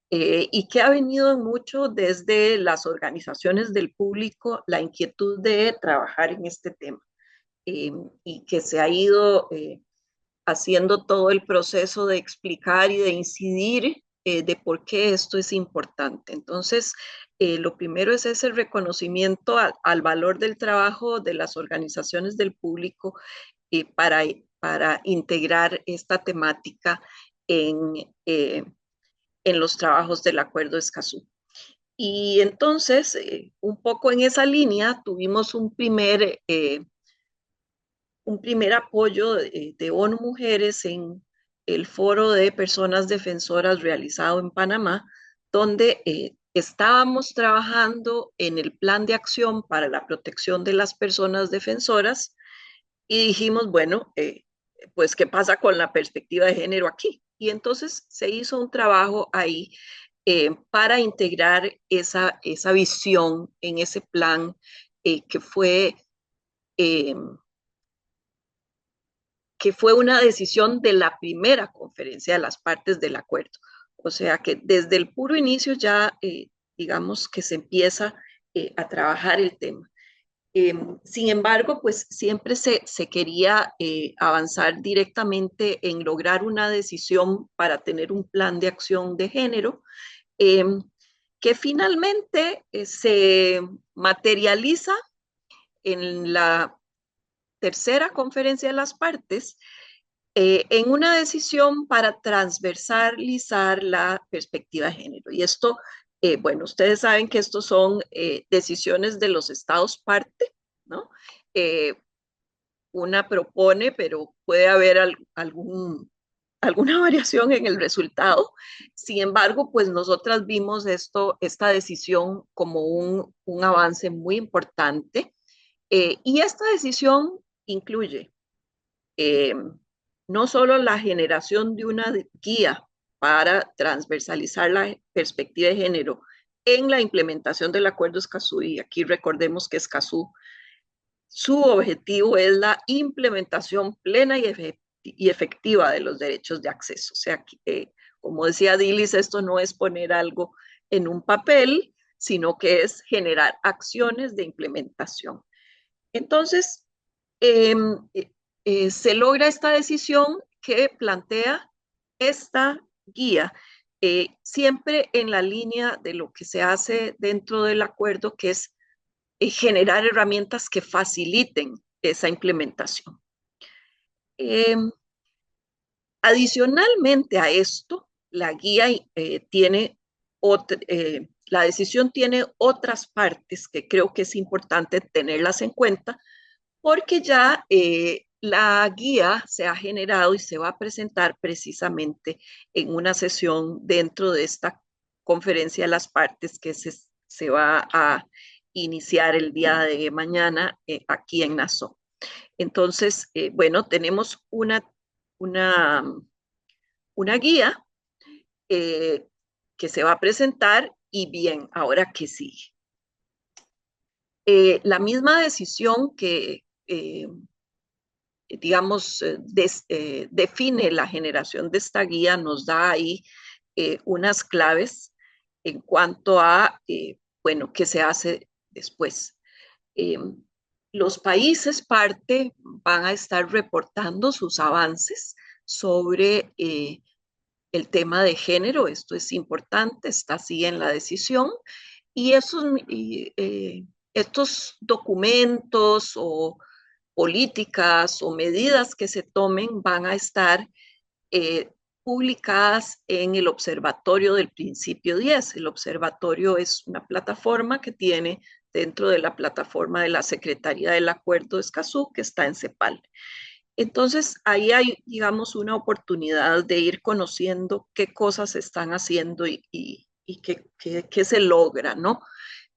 y que ha venido mucho desde las organizaciones del público la inquietud de trabajar en este tema eh, y que se ha ido haciendo todo el proceso de explicar y de incidir de por qué esto es importante. Entonces, lo primero es ese reconocimiento al valor del trabajo de las organizaciones del público para integrar esta temática en, eh, en los trabajos del Acuerdo de Escazú. Y entonces, un poco en esa línea, tuvimos un primer apoyo de ONU Mujeres en el Foro de Personas Defensoras realizado en Panamá, donde estábamos trabajando en el plan de acción para la protección de las personas defensoras y dijimos, bueno, pues, ¿qué pasa con la perspectiva de género aquí? Y entonces se hizo un trabajo ahí para integrar esa visión en ese plan que eh, que fue una decisión de la primera conferencia de las partes del acuerdo. O sea que desde el puro inicio ya, digamos que se empieza a trabajar el tema. Sin embargo, pues siempre se quería avanzar directamente en lograr una decisión para tener un plan de acción de género eh, que finalmente se materializa en la tercera conferencia de las partes en una decisión para transversalizar la perspectiva de género. Y esto, bueno, ustedes saben que estos son decisiones de los estados parte, ¿no? Eh, una propone, pero puede haber alguna variación en el resultado. Sin embargo, pues nosotras vimos esta decisión como un avance muy importante. Y esta decisión incluye eh, no solo la generación de una guía para transversalizar la perspectiva de género en la implementación del Acuerdo Escazú, y aquí recordemos que Escazú, su objetivo es la implementación plena y efectiva de los derechos de acceso. O sea, como decía Dilis, esto no es poner algo en un papel, sino que es generar acciones de implementación. Entonces, eh, se logra esta decisión que plantea esta guía, siempre en la línea de lo que se hace dentro del acuerdo, que es generar herramientas que faciliten esa implementación. Adicionalmente a esto, la guía la decisión tiene otras partes que creo que es importante tenerlas en cuenta porque ya la guía se ha generado y se va a presentar precisamente en una sesión dentro de esta conferencia de las partes que se va a iniciar el día de mañana aquí en Nassau. Entonces, bueno, tenemos una, una guía que se va a presentar y bien, ahora que sigue. La misma decisión que, digamos, define la generación de esta guía nos da ahí unas claves en cuanto a, bueno, qué se hace después. Eh, los países parte van a estar reportando sus avances sobre el tema de género. Esto es importante, está así en la decisión. Y estos documentos o políticas o medidas que se tomen van a estar eh, publicadas en el Observatorio del Principio 10. El observatorio es una plataforma que tiene dentro de la plataforma de la Secretaría del Acuerdo de Escazú, que está en CEPAL. Entonces, ahí hay, digamos, una oportunidad de ir conociendo qué cosas se están haciendo y qué se logra, ¿no?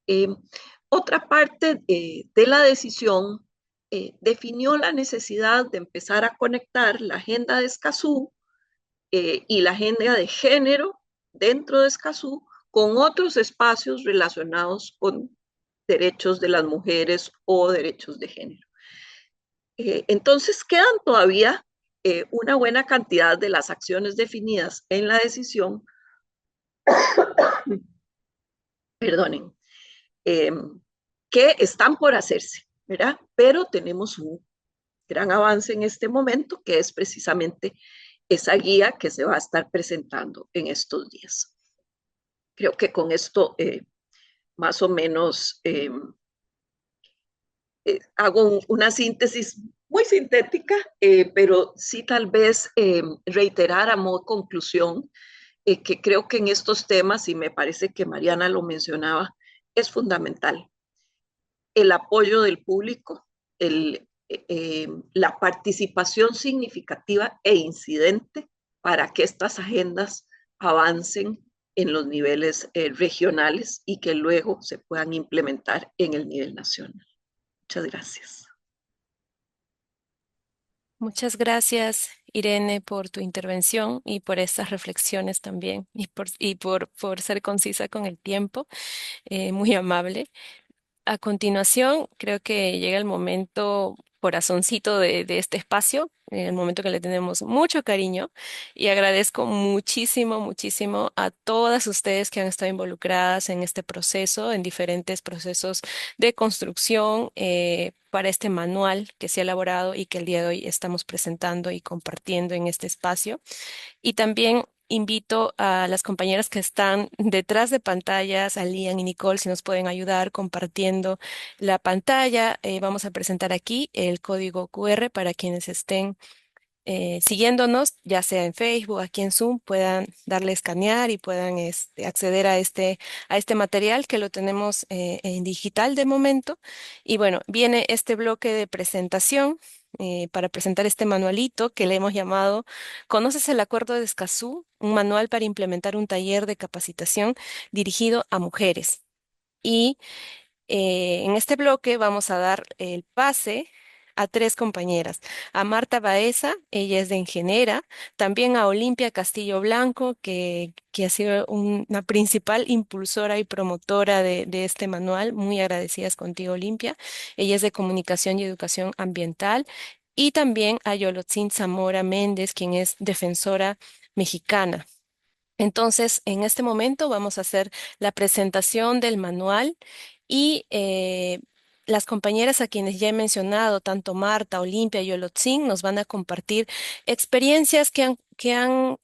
Eh, otra parte de la decisión definió la necesidad de empezar a conectar la agenda de Escazú y la agenda de género dentro de Escazú con otros espacios relacionados con derechos de las mujeres o derechos de género. Entonces quedan todavía una buena cantidad de las acciones definidas en la decisión, perdonen, que están por hacerse, ¿verdad? Pero tenemos un gran avance en este momento, que es precisamente esa guía que se va a estar presentando en estos días. Creo que con esto más o menos hago una síntesis muy sintética, pero sí tal vez reiterar a modo de conclusión que creo que en estos temas, y me parece que Mariana lo mencionaba, es fundamental el apoyo del público, la participación significativa e incidente para que estas agendas avancen en los niveles regionales y que luego se puedan implementar en el nivel nacional. Muchas gracias. Muchas gracias, Irene, por tu intervención y por estas reflexiones también por ser concisa con el tiempo, muy amable. A continuación, creo que llega el momento corazoncito de este espacio, el momento que le tenemos mucho cariño y agradezco muchísimo, muchísimo a todas ustedes que han estado involucradas en este proceso, en diferentes procesos de construcción para este manual que se ha elaborado y que el día de hoy estamos presentando y compartiendo en este espacio. Y también invito a las compañeras que están detrás de pantallas, a Lian y Nicole, si nos pueden ayudar compartiendo la pantalla. Vamos a presentar aquí el código QR para quienes estén siguiéndonos, ya sea en Facebook, aquí en Zoom, puedan darle a escanear y puedan acceder a este material que lo tenemos en digital de momento. Y bueno, viene este bloque de presentación para presentar este manualito que le hemos llamado ¿Conoces el Acuerdo de Escazú? Un manual para implementar un taller de capacitación dirigido a mujeres. Y en este bloque vamos a dar el pase a tres compañeras, a Marta Baeza, ella es de ingeniera, también a Olimpia Castillo Blanco, que ha sido una principal impulsora y promotora de este manual, muy agradecidas contigo, Olimpia, ella es de comunicación y educación ambiental, y también a Yolotzin Zamora Méndez, quien es defensora mexicana. Entonces, en este momento vamos a hacer la presentación del manual y las compañeras a quienes ya he mencionado, tanto Marta, Olimpia y Yolotzin, nos van a compartir experiencias que han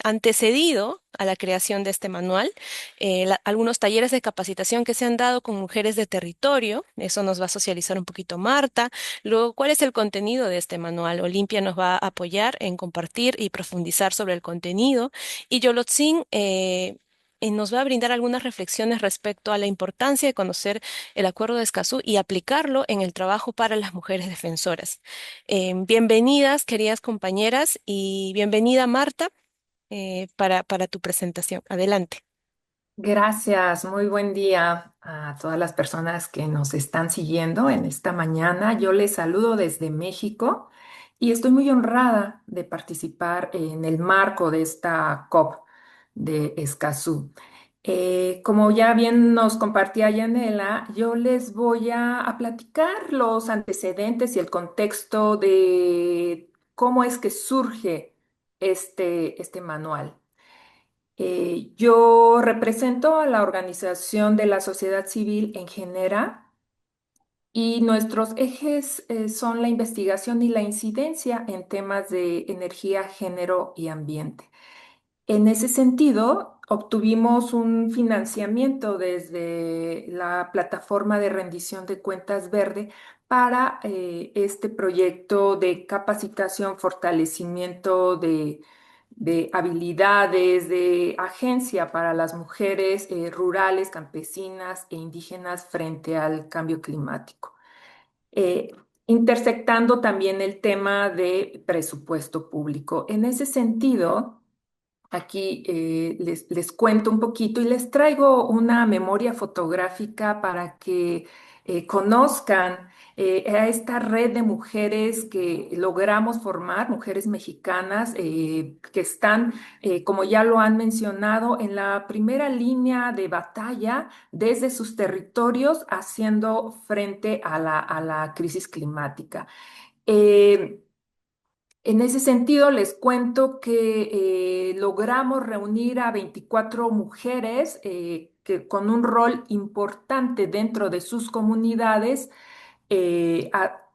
antecedido a la creación de este manual, algunos talleres de capacitación que se han dado con mujeres de territorio, eso nos va a socializar un poquito Marta. Luego, ¿cuál es el contenido de este manual? Olimpia nos va a apoyar en compartir y profundizar sobre el contenido, y Yolotzin nos va a brindar algunas reflexiones respecto a la importancia de conocer el Acuerdo de Escazú y aplicarlo en el trabajo para las mujeres defensoras. Bienvenidas, queridas compañeras, y bienvenida, Marta, para tu presentación. Adelante. Gracias, muy buen día a todas las personas que nos están siguiendo en esta mañana. Yo les saludo desde México y estoy muy honrada de participar en el marco de esta COP de Escazú. Como ya bien nos compartía Yanela, yo les voy a platicar los antecedentes y el contexto de cómo es que surge este manual. Yo represento a la organización de la sociedad civil en general y nuestros ejes son la investigación y la incidencia en temas de energía, género y ambiente. En ese sentido, obtuvimos un financiamiento desde la plataforma de rendición de cuentas verde para este proyecto de capacitación, fortalecimiento de habilidades, de agencia para las mujeres rurales, campesinas e indígenas frente al cambio climático. Eh, Intersectando también el tema de presupuesto público. En ese sentido, aquí les cuento un poquito y les traigo una memoria fotográfica para que conozcan a esta red de mujeres que logramos formar, mujeres mexicanas que están, como ya lo han mencionado, en la primera línea de batalla desde sus territorios haciendo frente a la crisis climática. Eh, en ese sentido, les cuento que logramos reunir a 24 mujeres con un rol importante dentro de sus comunidades, eh, a-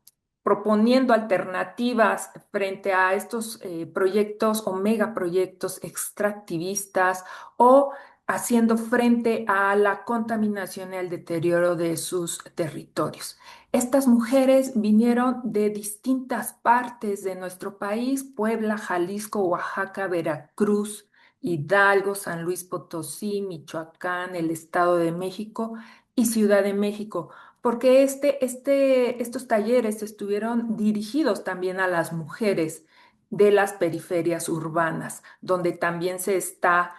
proponiendo alternativas frente a estos proyectos o megaproyectos extractivistas o haciendo frente a la contaminación y al deterioro de sus territorios. Estas mujeres vinieron de distintas partes de nuestro país: Puebla, Jalisco, Oaxaca, Veracruz, Hidalgo, San Luis Potosí, Michoacán, el Estado de México y Ciudad de México, porque estos talleres estuvieron dirigidos también a las mujeres de las periferias urbanas, donde también se está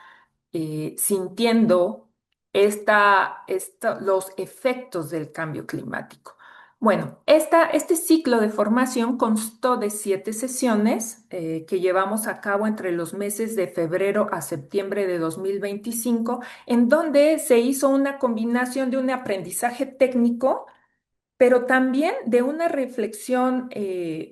sintiendo los efectos del cambio climático. Bueno, este ciclo de formación constó de 7 sesiones que llevamos a cabo entre los meses de febrero a septiembre de 2025, en donde se hizo una combinación de un aprendizaje técnico, pero también de una reflexión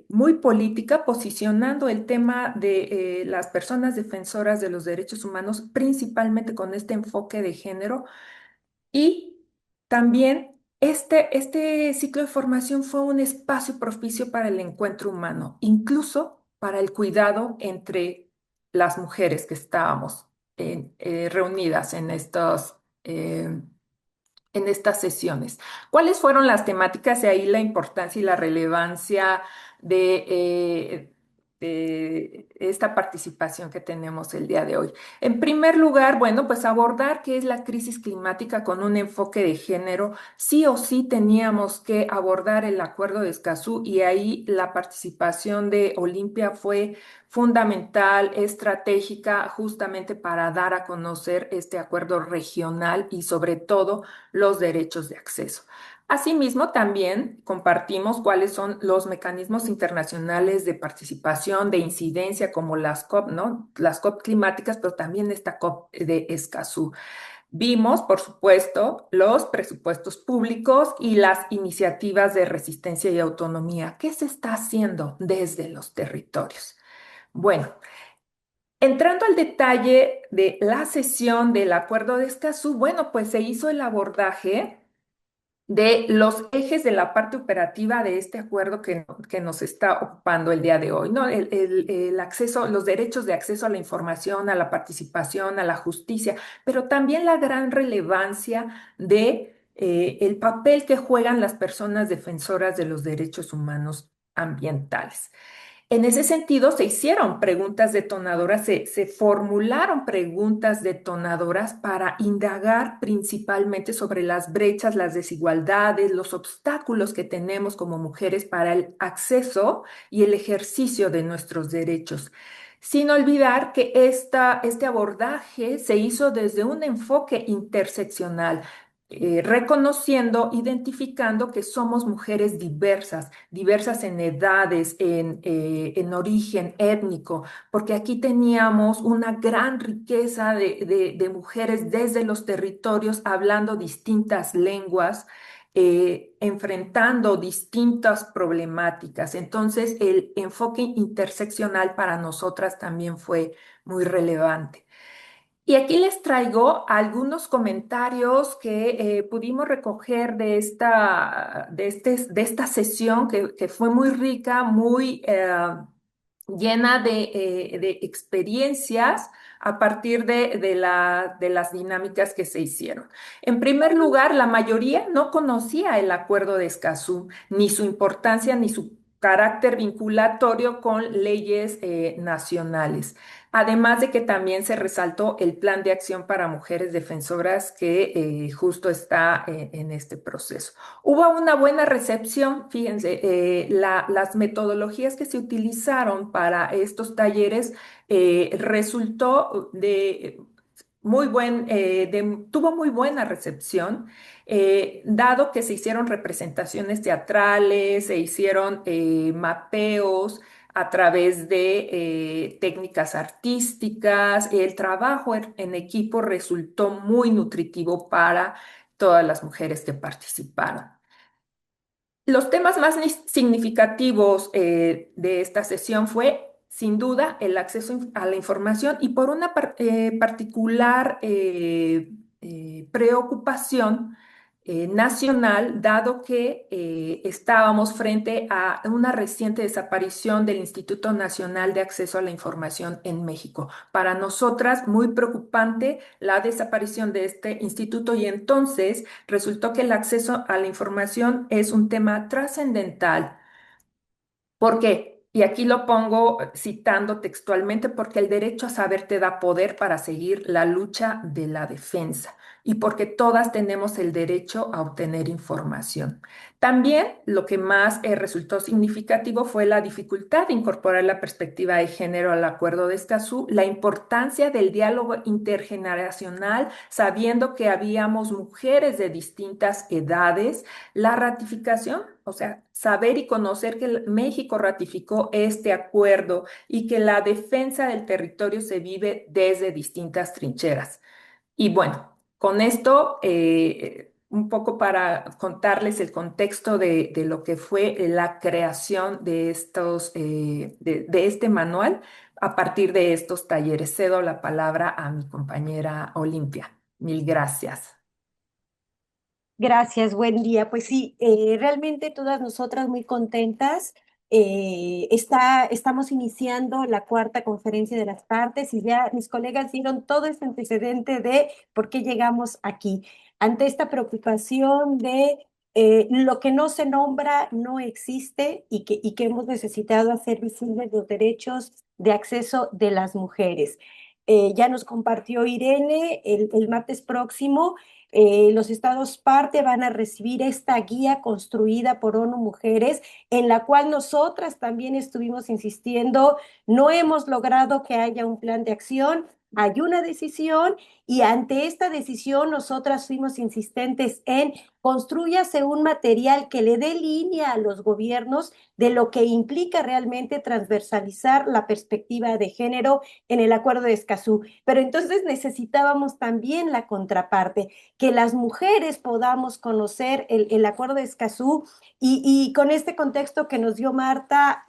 muy política, posicionando el tema de las personas defensoras de los derechos humanos, principalmente con este enfoque de género. Y también este ciclo de formación fue un espacio propicio para el encuentro humano, incluso para el cuidado entre las mujeres que estábamos reunidas en estas sesiones. ¿Cuáles fueron las temáticas y ahí la importancia y la relevancia de esta participación que tenemos el día de hoy? En primer lugar, bueno, pues abordar qué es la crisis climática con un enfoque de género. Sí o sí teníamos que abordar el Acuerdo de Escazú y ahí la participación de Olimpia fue fundamental, estratégica, justamente para dar a conocer este acuerdo regional y sobre todo los derechos de acceso. Asimismo, también compartimos cuáles son los mecanismos internacionales de participación, de incidencia, como las COP, ¿no? Las COP climáticas, pero también esta COP de Escazú. Vimos, por supuesto, los presupuestos públicos y las iniciativas de resistencia y autonomía. ¿Qué se está haciendo desde los territorios? Bueno, entrando al detalle de la sesión del Acuerdo de Escazú, bueno, pues se hizo el abordaje de los ejes de la parte operativa de este acuerdo que nos está ocupando el día de hoy, ¿no? El acceso, los derechos de acceso a la información, a la participación, a la justicia, pero también la gran relevancia de el papel que juegan las personas defensoras de los derechos humanos ambientales. En ese sentido, se hicieron preguntas detonadoras, se formularon preguntas detonadoras para indagar principalmente sobre las brechas, las desigualdades, los obstáculos que tenemos como mujeres para el acceso y el ejercicio de nuestros derechos. Sin olvidar que este abordaje se hizo desde un enfoque interseccional, reconociendo, identificando que somos mujeres diversas, diversas en edades, en origen étnico, porque aquí teníamos una gran riqueza de mujeres desde los territorios hablando distintas lenguas. Enfrentando distintas problemáticas. Entonces, el enfoque interseccional para nosotras también fue muy relevante. Y aquí les traigo algunos comentarios que pudimos recoger de esta sesión que fue muy rica, muy llena de experiencias a partir de las dinámicas que se hicieron. En primer lugar, la mayoría no conocía el Acuerdo de Escazú, ni su importancia, ni su carácter vinculatorio con leyes nacionales. Además de que también se resaltó el Plan de Acción para Mujeres Defensoras que justo está en este proceso. Hubo una buena recepción, fíjense, las metodologías que se utilizaron para estos talleres resultó tuvo muy buena recepción, dado que se hicieron representaciones teatrales, se hicieron mapeos a través de técnicas artísticas. El trabajo en equipo resultó muy nutritivo para todas las mujeres que participaron. Los temas más significativos de esta sesión fue, sin duda, el acceso a la información y por una particular preocupación nacional, dado que estábamos frente a una reciente desaparición del Instituto Nacional de Acceso a la Información en México. Para nosotras, muy preocupante la desaparición de este instituto y entonces resultó que el acceso a la información es un tema trascendental. ¿Por qué? Y aquí lo pongo citando textualmente, porque el derecho a saber te da poder para seguir la lucha de la defensa y porque todas tenemos el derecho a obtener información. También lo que más resultó significativo fue la dificultad de incorporar la perspectiva de género al Acuerdo de Escazú, la importancia del diálogo intergeneracional, sabiendo que habíamos mujeres de distintas edades, la ratificación, o sea, saber y conocer que México ratificó este acuerdo y que la defensa del territorio se vive desde distintas trincheras. Y bueno, con esto, un poco para contarles el contexto de lo que fue la creación de este manual a partir de estos talleres. Cedo la palabra a mi compañera Olimpia. Mil gracias. Gracias, buen día. Pues sí, realmente todas nosotras muy contentas. Estamos iniciando la cuarta conferencia de las partes y ya mis colegas dieron todo este antecedente de por qué llegamos aquí. Ante esta preocupación de lo que no se nombra no existe y que hemos necesitado hacer visibles los derechos de acceso de las mujeres. Ya nos compartió Irene el martes próximo. Los estados parte van a recibir esta guía construida por ONU Mujeres, en la cual nosotras también estuvimos insistiendo. No hemos logrado que haya un plan de acción, hay una decisión y ante esta decisión nosotras fuimos insistentes en construyase un material que le dé línea a los gobiernos de lo que implica realmente transversalizar la perspectiva de género en el Acuerdo de Escazú. Pero entonces necesitábamos también la contraparte, que las mujeres podamos conocer el Acuerdo de Escazú y con este contexto que nos dio Marta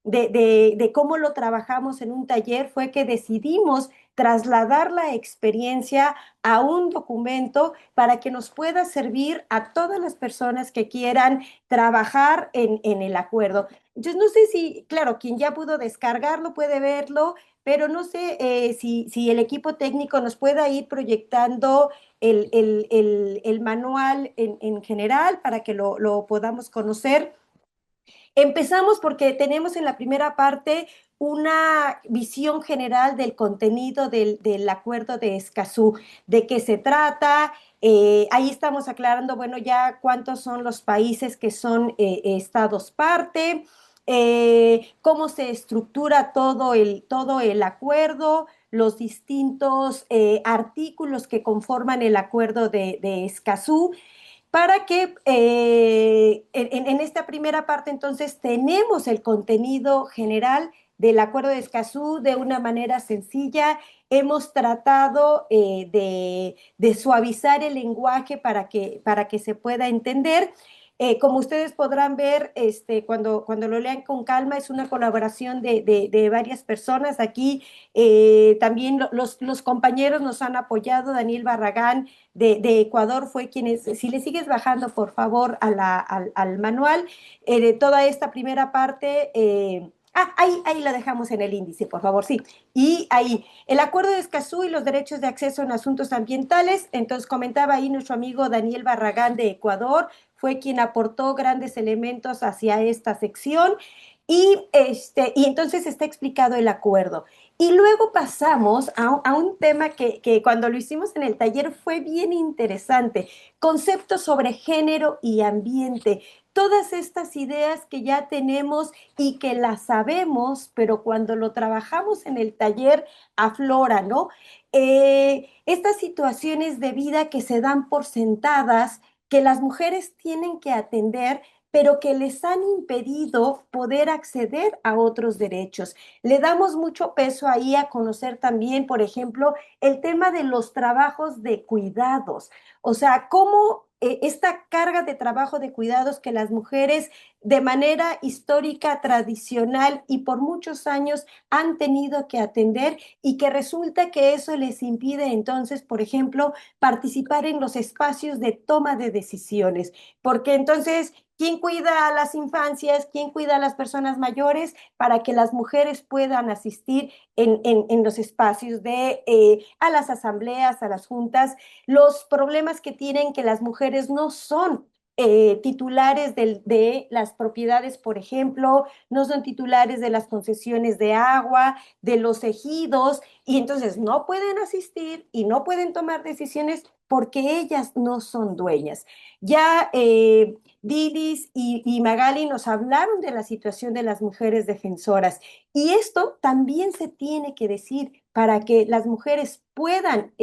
de cómo lo trabajamos en un taller, fue que decidimos trasladar la experiencia a un documento para que nos pueda servir a todas las personas que quieran trabajar en el acuerdo. Yo no sé si, claro, quien ya pudo descargarlo puede verlo, pero no sé si el equipo técnico nos pueda ir proyectando el manual en general para que lo podamos conocer. Empezamos porque tenemos en la primera parte una visión general del contenido del acuerdo de Escazú, de qué se trata. Ahí estamos aclarando, bueno, ya cuántos son los países que son estados parte, cómo se estructura todo el acuerdo, los distintos artículos que conforman el acuerdo de Escazú para que en esta primera parte entonces tenemos el contenido general del Acuerdo de Escazú de una manera sencilla. Hemos tratado de suavizar el lenguaje para que se pueda entender. Como ustedes podrán ver, cuando lo lean con calma, es una colaboración de varias personas. Aquí también los compañeros nos han apoyado. Daniel Barragán de Ecuador fue quien es, si le sigues bajando por favor al manual, de toda esta primera parte, ahí la dejamos en el índice, por favor, sí. Y ahí, el acuerdo de Escazú y los derechos de acceso en asuntos ambientales, entonces comentaba ahí nuestro amigo Daniel Barragán de Ecuador, fue quien aportó grandes elementos hacia esta sección y entonces está explicado el acuerdo. Y luego pasamos a un tema que cuando lo hicimos en el taller fue bien interesante, conceptos sobre género y ambiente. Todas estas ideas que ya tenemos y que las sabemos, pero cuando lo trabajamos en el taller aflora, ¿no? Estas situaciones de vida que se dan por sentadas, que las mujeres tienen que atender, pero que les han impedido poder acceder a otros derechos. Le damos mucho peso ahí a conocer también, por ejemplo, el tema de los trabajos de cuidados. O sea, cómo esta carga de trabajo de cuidados que las mujeres de manera histórica, tradicional y por muchos años han tenido que atender y que resulta que eso les impide entonces, por ejemplo, participar en los espacios de toma de decisiones. Porque entonces, ¿quién cuida a las infancias? ¿Quién cuida a las personas mayores para que las mujeres puedan asistir en los espacios a las asambleas, a las juntas? Los problemas que tienen que las mujeres no son titulares de las propiedades, por ejemplo, no son titulares de las concesiones de agua, de los ejidos, y entonces no pueden asistir y no pueden tomar decisiones porque ellas no son dueñas. Ya Didis y Magali nos hablaron de la situación de las mujeres defensoras y esto también se tiene que decir para que las mujeres puedan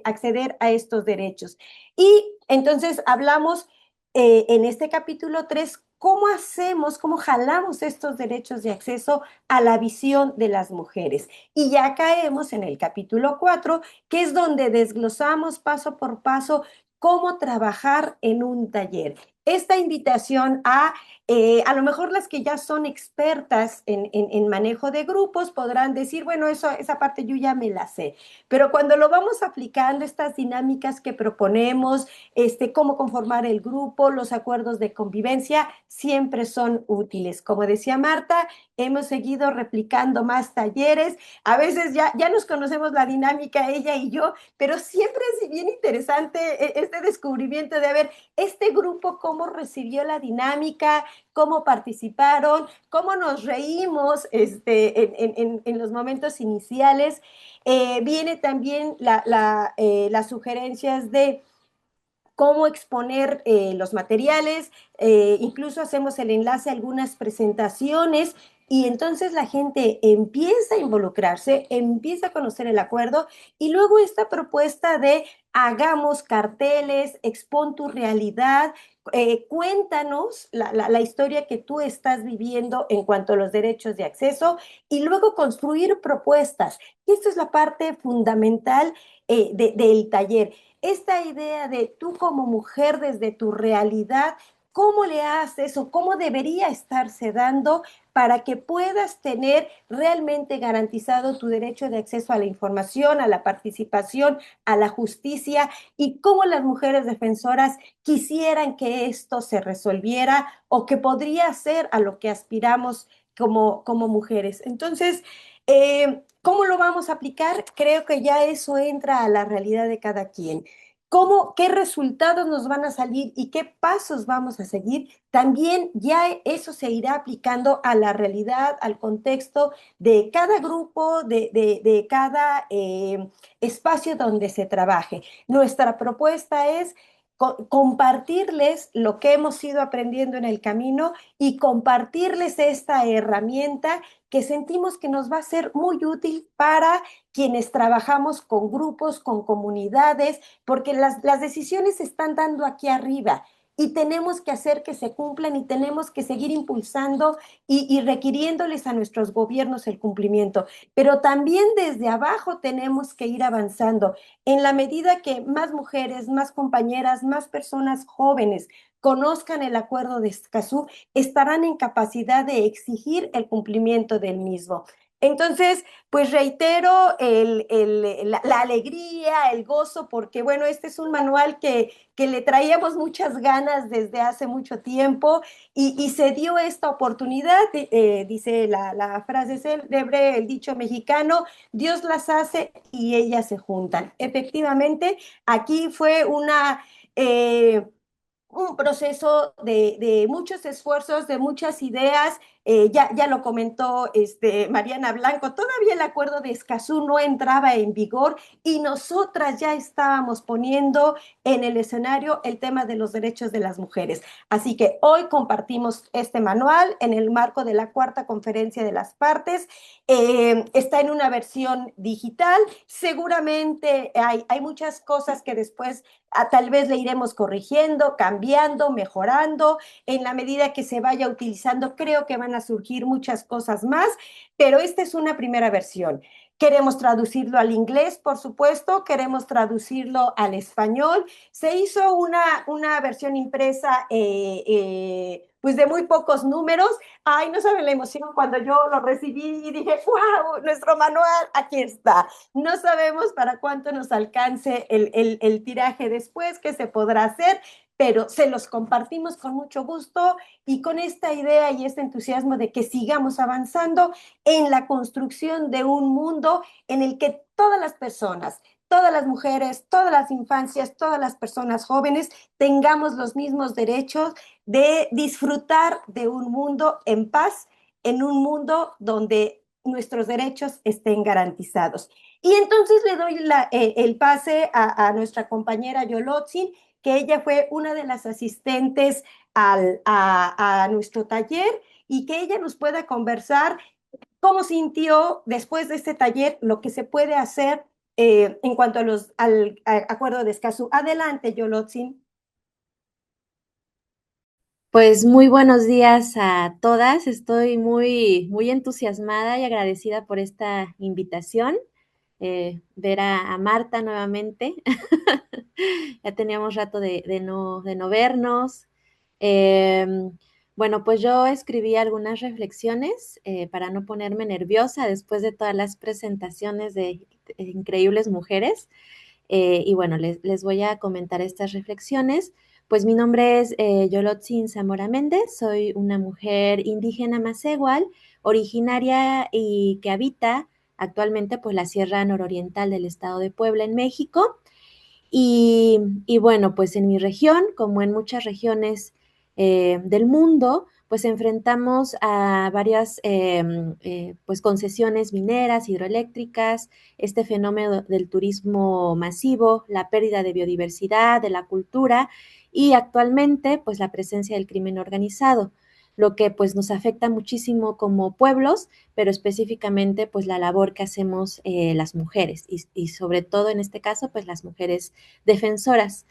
acceder a estos derechos. Y entonces hablamos en este capítulo 3 cómo hacemos, cómo jalamos estos derechos de acceso a la visión de las mujeres. Y ya caemos en el capítulo 4, que es donde desglosamos paso por paso cómo trabajar en un taller. Esta invitación a lo mejor las que ya son expertas en manejo de grupos podrán decir, bueno, esa parte yo ya me la sé, pero cuando lo vamos aplicando, estas dinámicas que proponemos, cómo conformar el grupo, los acuerdos de convivencia, siempre son útiles. Como decía Marta, hemos seguido replicando más talleres, a veces ya nos conocemos la dinámica ella y yo, pero siempre es bien interesante este descubrimiento de, a ver, este grupo cómo recibió la dinámica, cómo participaron, cómo nos reímos en los momentos iniciales. Viene también las sugerencias de cómo exponer los materiales, incluso hacemos el enlace a algunas presentaciones y entonces la gente empieza a involucrarse, empieza a conocer el acuerdo y luego esta propuesta de hagamos carteles, expon tu realidad, cuéntanos la historia que tú estás viviendo en cuanto a los derechos de acceso y luego construir propuestas. Y esto es la parte fundamental del taller. Esta idea de tú como mujer desde tu realidad, ¿cómo le haces o cómo debería estarse dando para que puedas tener realmente garantizado tu derecho de acceso a la información, a la participación, a la justicia y cómo las mujeres defensoras quisieran que esto se resolviera o que podría ser a lo que aspiramos como mujeres. Entonces, ¿cómo lo vamos a aplicar? Creo que ya eso entra a la realidad de cada quien. ¿Cómo, qué resultados nos van a salir y qué pasos vamos a seguir? También ya eso se irá aplicando a la realidad, al contexto de cada grupo, de cada espacio donde se trabaje. Nuestra propuesta es compartirles lo que hemos ido aprendiendo en el camino y compartirles esta herramienta que sentimos que nos va a ser muy útil para quienes trabajamos con grupos, con comunidades, porque las decisiones se están dando aquí arriba y tenemos que hacer que se cumplan y tenemos que seguir impulsando y requiriéndoles a nuestros gobiernos el cumplimiento. Pero también desde abajo tenemos que ir avanzando. En la medida que más mujeres, más compañeras, más personas jóvenes conozcan el acuerdo de Escazú, estarán en capacidad de exigir el cumplimiento del mismo. Entonces, pues reitero la alegría, el gozo, porque bueno, este es un manual que le traíamos muchas ganas desde hace mucho tiempo y se dio esta oportunidad, dice la frase célebre, el dicho mexicano, Dios las hace y ellas se juntan. Efectivamente, aquí fue un proceso de muchos esfuerzos, de muchas ideas. Ya lo comentó Mariana Blanco, todavía el acuerdo de Escazú no entraba en vigor y nosotras ya estábamos poniendo en el escenario el tema de los derechos de las mujeres. Así que hoy compartimos este manual en el marco de la cuarta conferencia de las partes. Está en una versión digital. Seguramente hay muchas cosas que después tal vez le iremos corrigiendo, cambiando, mejorando. En la medida que se vaya utilizando, creo que van a surgir muchas cosas más, pero esta es una primera versión. Queremos traducirlo al inglés, por supuesto, queremos traducirlo al español. Se hizo una versión impresa pues de muy pocos números. Ay, no saben la emoción cuando yo lo recibí y dije, wow, nuestro manual, aquí está. No sabemos para cuánto nos alcance el tiraje después, que se podrá hacer, pero se los compartimos con mucho gusto y con esta idea y este entusiasmo de que sigamos avanzando en la construcción de un mundo en el que todas las personas, todas las mujeres, todas las infancias, todas las personas jóvenes tengamos los mismos derechos de disfrutar de un mundo en paz, en un mundo donde nuestros derechos estén garantizados. Y entonces le doy el pase a nuestra compañera Yolotzin, que ella fue una de las asistentes a nuestro taller y que ella nos pueda conversar cómo sintió después de este taller lo que se puede hacer en cuanto al acuerdo de Escazú. Adelante, Yolotzin. Pues muy buenos días a todas. Estoy muy entusiasmada y agradecida por esta invitación. Ver a Marta nuevamente. Ya teníamos rato de no vernos. Bueno, pues yo escribí algunas reflexiones para no ponerme nerviosa después de todas las presentaciones de increíbles mujeres. Y bueno, les voy a comentar estas reflexiones. Pues mi nombre es Yolotzin Zamora Méndez, soy una mujer indígena macehual, originaria y que habita actualmente pues la Sierra Nororiental del estado de Puebla en México. Y bueno, pues en mi región, como en muchas regiones del mundo, pues enfrentamos a varias pues concesiones mineras, hidroeléctricas, este fenómeno del turismo masivo, la pérdida de biodiversidad, de la cultura y actualmente pues la presencia del crimen organizado, lo que pues nos afecta muchísimo como pueblos, pero específicamente pues la labor que hacemos las mujeres y sobre todo en este caso pues las mujeres defensoras.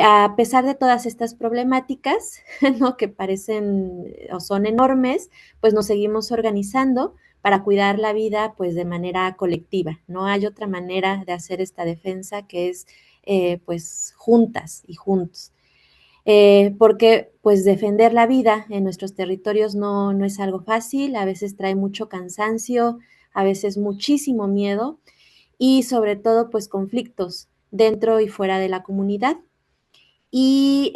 A pesar de todas estas problemáticas, ¿no? Que parecen o son enormes, pues nos seguimos organizando para cuidar la vida pues de manera colectiva. No hay otra manera de hacer esta defensa que es pues juntas y juntos. porque pues defender la vida en nuestros territorios no es algo fácil, a veces trae mucho cansancio, a veces muchísimo miedo y sobre todo pues conflictos dentro y fuera de la comunidad. Y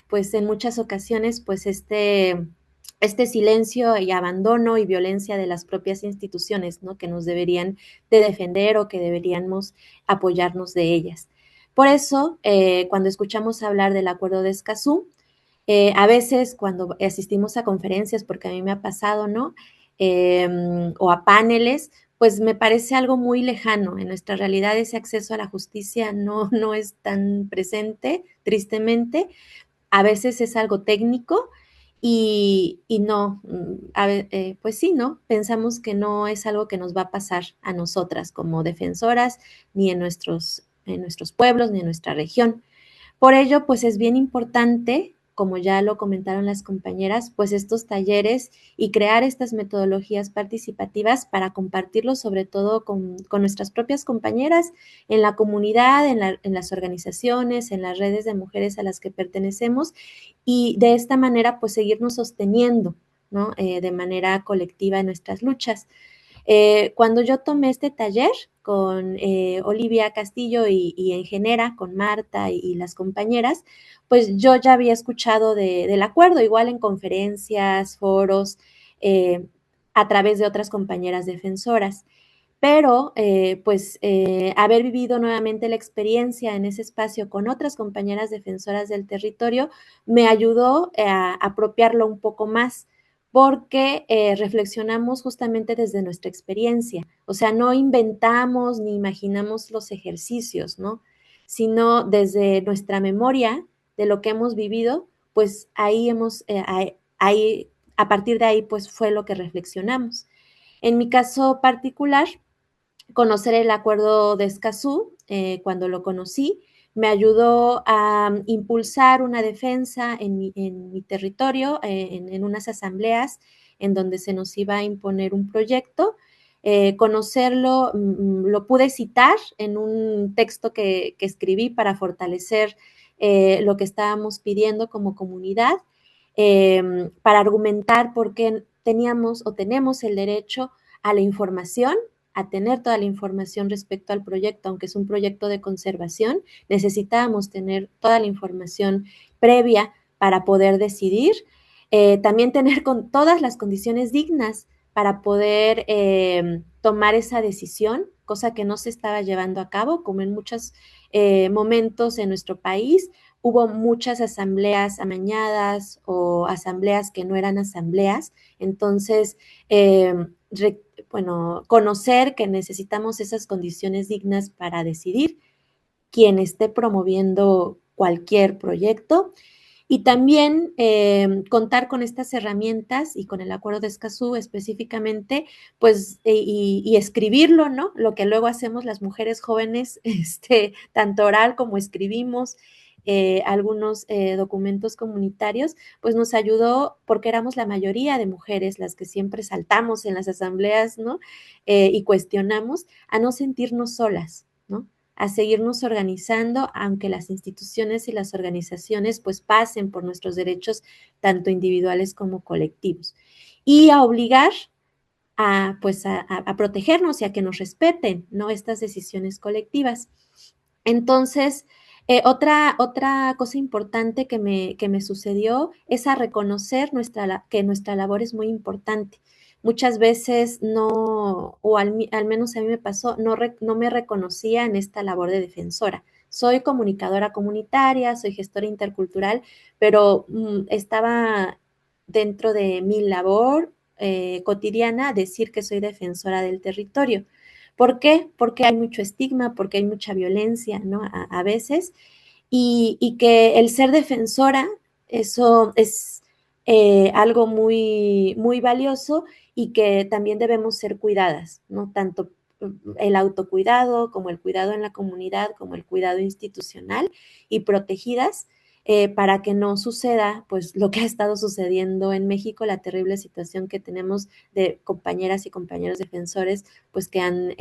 pues en muchas ocasiones pues este silencio y abandono y violencia de las propias instituciones, ¿no? Que nos deberían de defender o que deberíamos apoyarnos de ellas. Por eso, cuando escuchamos hablar del Acuerdo de Escazú, a veces cuando asistimos a conferencias, porque a mí me ha pasado, ¿no? O a paneles, pues me parece algo muy lejano. En nuestra realidad ese acceso a la justicia no es tan presente, tristemente. A veces es algo técnico y no, pues sí, ¿no? Pensamos que no es algo que nos va a pasar a nosotras como defensoras, ni en nuestros pueblos, ni en nuestra región. Por ello, pues es bien importante, como ya lo comentaron las compañeras, pues estos talleres y crear estas metodologías participativas para compartirlos sobre todo con nuestras propias compañeras en la comunidad, en las organizaciones, en las redes de mujeres a las que pertenecemos y de esta manera pues seguirnos sosteniendo, ¿no? De manera colectiva en nuestras luchas. Cuando yo tomé este taller con Olivia Castillo y en Genera, con Marta y las compañeras, pues yo ya había escuchado del acuerdo, igual en conferencias, foros, eh, a través de otras compañeras defensoras. Pero, pues, haber vivido nuevamente la experiencia en ese espacio con otras compañeras defensoras del territorio me ayudó a apropiarlo un poco más porque reflexionamos justamente desde nuestra experiencia, o sea, no inventamos ni imaginamos los ejercicios, ¿no? Sino desde nuestra memoria de lo que hemos vivido, pues ahí, a partir de ahí, pues fue lo que reflexionamos. En mi caso particular, conocer el acuerdo de Escazú, cuando lo conocí, me ayudó a impulsar una defensa en mi territorio, en unas asambleas en donde se nos iba a imponer un proyecto. Conocerlo, lo pude citar en un texto que escribí para fortalecer lo que estábamos pidiendo como comunidad, para argumentar por qué teníamos o tenemos el derecho a la información, a tener toda la información respecto al proyecto, aunque es un proyecto de conservación, necesitábamos tener toda la información previa para poder decidir, también tener con todas las condiciones dignas para poder tomar esa decisión, cosa que no se estaba llevando a cabo, como en muchos momentos en nuestro país. Hubo muchas asambleas amañadas o asambleas que no eran asambleas, entonces eh, bueno, conocer que necesitamos esas condiciones dignas para decidir quién esté promoviendo cualquier proyecto y también contar con estas herramientas y con el acuerdo de Escazú específicamente, pues, y escribirlo, ¿no? Lo que luego hacemos las mujeres jóvenes, tanto oral como escribimos algunos documentos comunitarios, pues nos ayudó porque éramos la mayoría de mujeres las que siempre saltamos en las asambleas, ¿no? Y cuestionamos a no sentirnos solas, ¿no? A seguirnos organizando, aunque las instituciones y las organizaciones pues pasen por nuestros derechos, tanto individuales como colectivos. Y a obligar pues a protegernos y a que nos respeten, ¿no? Estas decisiones colectivas. Entonces, otra cosa importante que me sucedió es a reconocer que nuestra labor es muy importante. Muchas veces no, o al menos a mí me pasó, no me reconocía en esta labor de defensora. Soy comunicadora comunitaria, soy gestora intercultural, pero estaba dentro de mi labor cotidiana decir que soy defensora del territorio. ¿Por qué? Porque hay mucho estigma, porque hay mucha violencia, ¿no? A veces, y que el ser defensora, eso es algo muy valioso y que también debemos ser cuidadas, ¿no? Tanto el autocuidado como el cuidado en la comunidad, como el cuidado institucional y protegidas para que no suceda pues lo que ha estado sucediendo en México, la terrible situación que tenemos de compañeras y compañeros defensores pues que han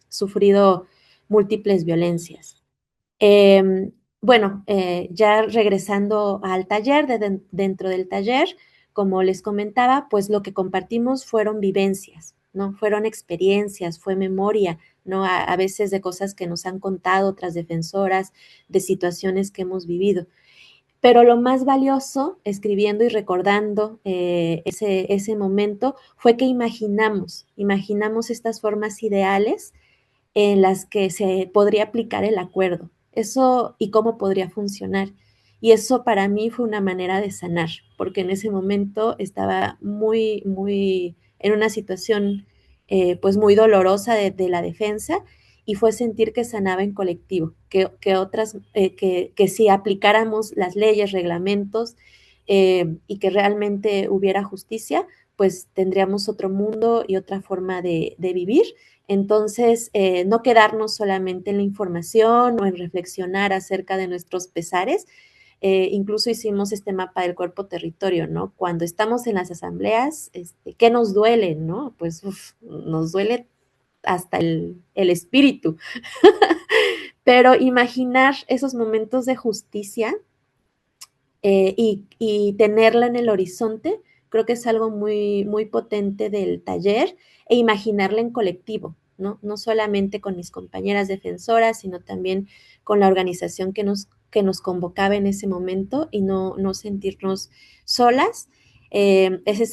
sufrido múltiples violencias. bueno, ya regresando al taller, dentro del taller, como les comentaba, pues lo que compartimos fueron vivencias, ¿no? Fueron experiencias, fue memoria, ¿no? A veces de cosas que nos han contado otras defensoras, de situaciones que hemos vivido. Pero lo más valioso, escribiendo y recordando ese momento, fue que imaginamos estas formas ideales en las que se podría aplicar el acuerdo. Eso y cómo podría funcionar. Y eso para mí fue una manera de sanar, porque en ese momento estaba muy en una situación pues muy dolorosa de la defensa y fue sentir que sanaba en colectivo, que si aplicáramos las leyes, reglamentos y que realmente hubiera justicia, pues tendríamos otro mundo y otra forma de vivir. Entonces, no quedarnos solamente en la información o en reflexionar acerca de nuestros pesares. Incluso hicimos este mapa del cuerpo territorio, ¿no? Cuando estamos en las asambleas, ¿qué nos duele, no? Pues nos duele hasta el espíritu. Pero imaginar esos momentos de justicia y tenerla en el horizonte, creo que es algo muy potente del taller e imaginarla en colectivo, ¿no? No solamente con mis compañeras defensoras, sino también con la organización que nos convocaba en ese momento y no sentirnos solas. Ese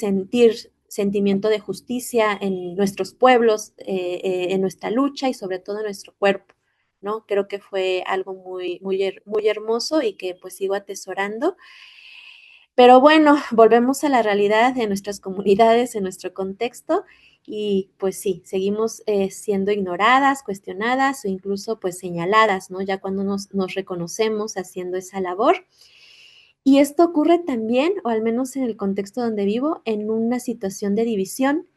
sentimiento de justicia en nuestros pueblos, en nuestra lucha y sobre todo en nuestro cuerpo. ¿No? Creo que fue algo muy hermoso y que pues sigo atesorando. Pero bueno, volvemos a la realidad de nuestras comunidades, en nuestro contexto, y pues sí, seguimos siendo ignoradas, cuestionadas o incluso pues señaladas, ¿no? Ya cuando nos reconocemos haciendo esa labor. Y esto ocurre también, o al menos en el contexto donde vivo, en una situación de división,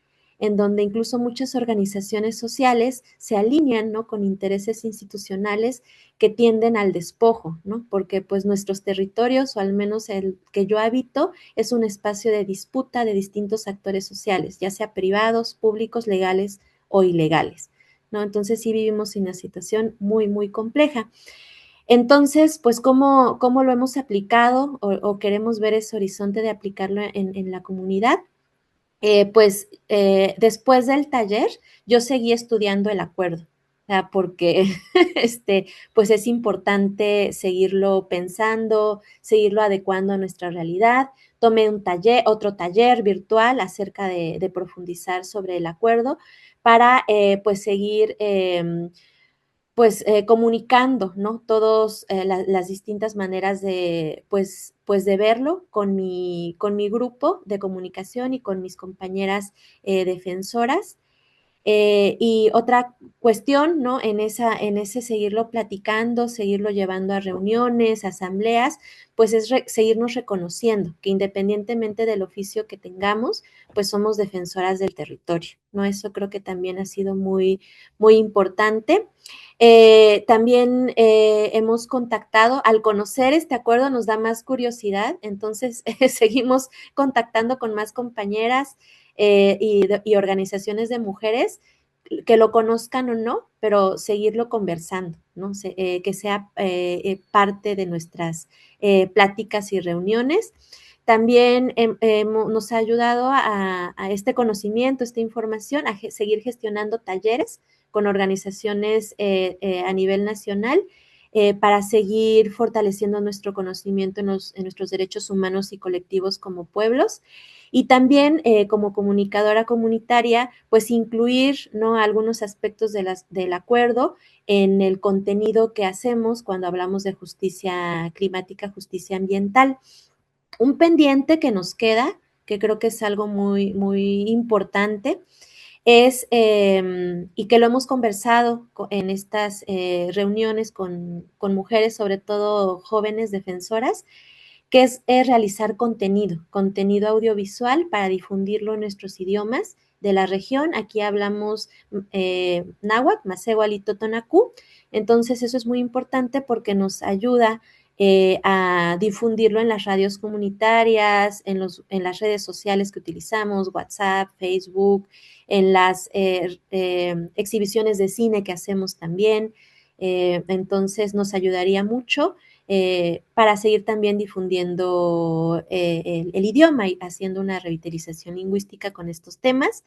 en donde incluso muchas organizaciones sociales se alinean, ¿no? Con intereses institucionales que tienden al despojo, ¿no? Porque pues nuestros territorios, o al menos el que yo habito, es un espacio de disputa de distintos actores sociales, ya sea privados, públicos, legales o ilegales, ¿no? Entonces sí vivimos en una situación muy compleja. Entonces, pues, ¿cómo lo hemos aplicado o queremos ver ese horizonte de aplicarlo en la comunidad? Después del taller, yo seguí estudiando el acuerdo, porque pues es importante seguirlo pensando, seguirlo adecuando a nuestra realidad. Tomé otro taller virtual acerca de profundizar sobre el acuerdo para pues seguir comunicando, ¿no? Todas las distintas maneras pues de verlo con mi grupo de comunicación y con mis compañeras defensoras. Y otra cuestión, ¿no? En ese seguirlo platicando, seguirlo llevando a reuniones, asambleas, pues es seguirnos reconociendo que independientemente del oficio que tengamos, pues somos defensoras del territorio, ¿no? Eso creo que también ha sido muy importante. También hemos contactado, al conocer este acuerdo nos da más curiosidad, entonces seguimos contactando con más compañeras y organizaciones de mujeres que lo conozcan o no, pero seguirlo conversando, ¿no? Que sea parte de nuestras pláticas y reuniones. También nos ha ayudado a este conocimiento, esta información, a seguir gestionando talleres con organizaciones a nivel nacional para seguir fortaleciendo nuestro conocimiento en nuestros derechos humanos y colectivos como pueblos. Y también como comunicadora comunitaria, pues incluir, ¿no? Algunos aspectos del acuerdo en el contenido que hacemos cuando hablamos de justicia climática, justicia ambiental. Un pendiente que nos queda, que creo que es algo muy importante, y que lo hemos conversado en estas reuniones con mujeres, sobre todo jóvenes defensoras, que es realizar contenido audiovisual para difundirlo en nuestros idiomas de la región. Aquí hablamos náhuatl, macehual y totonacú. Entonces eso es muy importante porque nos ayuda a difundirlo en las radios comunitarias, en las redes sociales que utilizamos, WhatsApp, Facebook, en las exhibiciones de cine que hacemos también. Entonces nos ayudaría mucho para seguir también difundiendo el idioma y haciendo una revitalización lingüística con estos temas.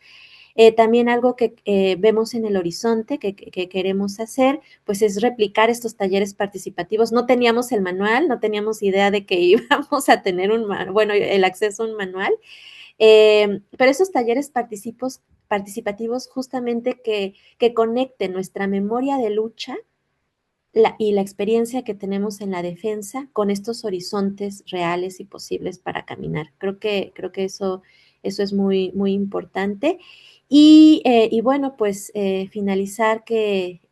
También algo que vemos en el horizonte que queremos hacer, pues es replicar estos talleres participativos. No teníamos el manual, no teníamos idea de que íbamos a tener bueno, el acceso a un manual, pero esos talleres participativos justamente que conecten nuestra memoria de lucha y la experiencia que tenemos en la defensa con estos horizontes reales y posibles para caminar. Creo que eso es muy, muy importante. Y bueno, pues finalizar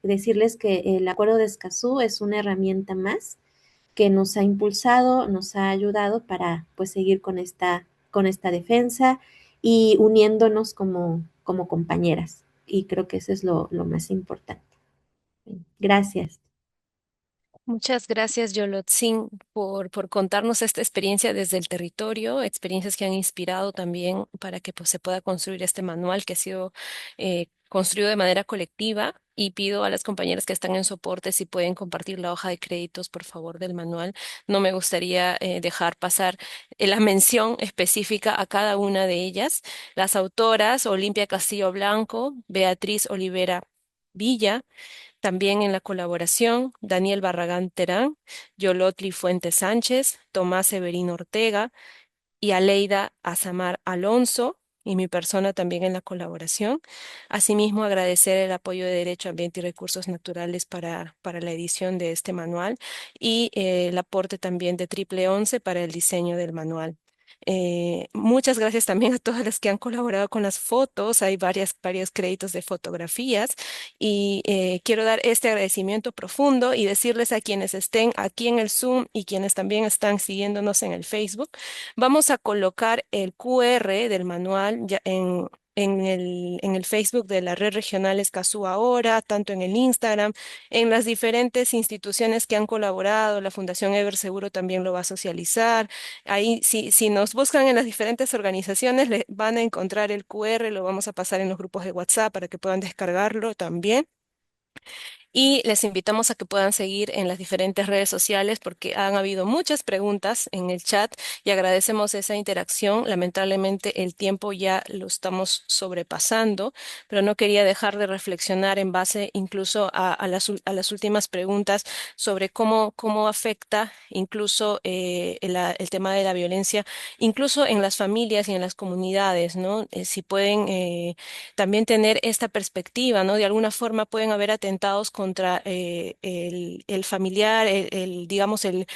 decirles que el Acuerdo de Escazú es una herramienta más que nos ha impulsado, nos ha ayudado para pues seguir con esta defensa y uniéndonos como compañeras. Y creo que eso es lo más importante. Gracias. Muchas gracias, Yolotzin, por contarnos esta experiencia desde el territorio, experiencias que han inspirado también para que pues, se pueda construir este manual que ha sido construido de manera colectiva. Y pido a las compañeras que están en soporte si pueden compartir la hoja de créditos, por favor, del manual. No me gustaría dejar pasar la mención específica a cada una de ellas. Las autoras, Olimpia Castillo Blanco, Beatriz Olivera Villa. También en la colaboración, Daniel Barragán Terán, Yolotli Fuentes Sánchez, Tomás Severino Ortega y Aleida Azamar Alonso, y mi persona también en la colaboración. Asimismo, agradecer el apoyo de Derecho, Ambiente y Recursos Naturales para la edición de este manual y el aporte también de Triple 11 para el diseño del manual. Muchas gracias también a todas las que han colaborado con las fotos. Hay varios créditos de fotografías y quiero dar este agradecimiento profundo y decirles a quienes estén aquí en el Zoom y quienes también están siguiéndonos en el Facebook, vamos a colocar el QR del manual ya en el Facebook de la Red Regional Escazú ahora, tanto en el Instagram, en las diferentes instituciones que han colaborado. La Fundación Ever Seguro también lo va a socializar. Ahí, si nos buscan en las diferentes organizaciones, van a encontrar el QR, lo vamos a pasar en los grupos de WhatsApp para que puedan descargarlo también. Y les invitamos a que puedan seguir en las diferentes redes sociales porque han habido muchas preguntas en el chat y agradecemos esa interacción. Lamentablemente el tiempo ya lo estamos sobrepasando, pero no quería dejar de reflexionar en base incluso a las últimas preguntas sobre cómo afecta incluso el tema de la violencia, incluso en las familias y en las comunidades, ¿no? Si pueden también tener esta perspectiva, ¿no? De alguna forma pueden haber atentados contra el familiar, digamos, el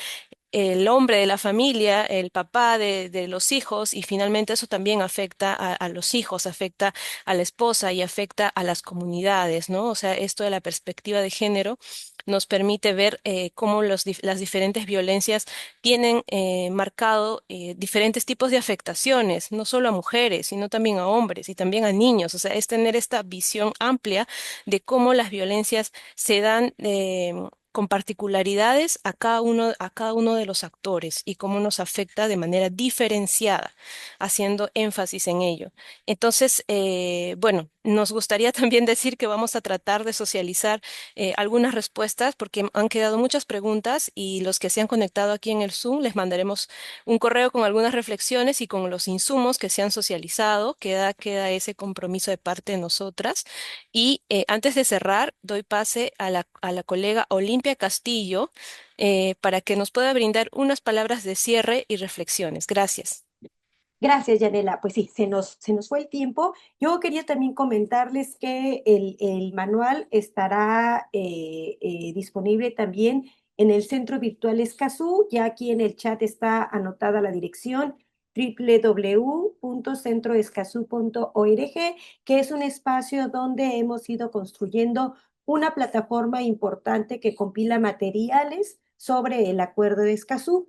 hombre de la familia, el papá de los hijos, y finalmente eso también afecta a los hijos, afecta a la esposa y afecta a las comunidades, ¿no? O sea, esto de la perspectiva de género nos permite ver cómo las diferentes violencias tienen marcado diferentes tipos de afectaciones, no solo a mujeres, sino también a hombres y también a niños. O sea, es tener esta visión amplia de cómo las violencias se dan con particularidades a cada uno de los actores y cómo nos afecta de manera diferenciada, haciendo énfasis en ello. Entonces, bueno, nos gustaría también decir que vamos a tratar de socializar algunas respuestas porque han quedado muchas preguntas y los que se han conectado aquí en el Zoom les mandaremos un correo con algunas reflexiones y con los insumos que se han socializado. Queda ese compromiso de parte de nosotras. Y antes de cerrar, doy pase a la colega Olimpia Castillo para que nos pueda brindar unas palabras de cierre y reflexiones. Gracias. Gracias, Yanela. Pues sí, se nos fue el tiempo. Yo quería también comentarles que el manual estará disponible también en el Centro Virtual Escazú. Ya aquí en el chat está anotada la dirección www.centroescazú.org, que es un espacio donde hemos ido construyendo una plataforma importante que compila materiales sobre el Acuerdo de Escazú.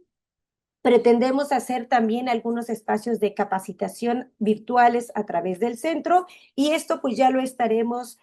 Pretendemos hacer también algunos espacios de capacitación virtuales a través del centro y esto pues ya lo estaremos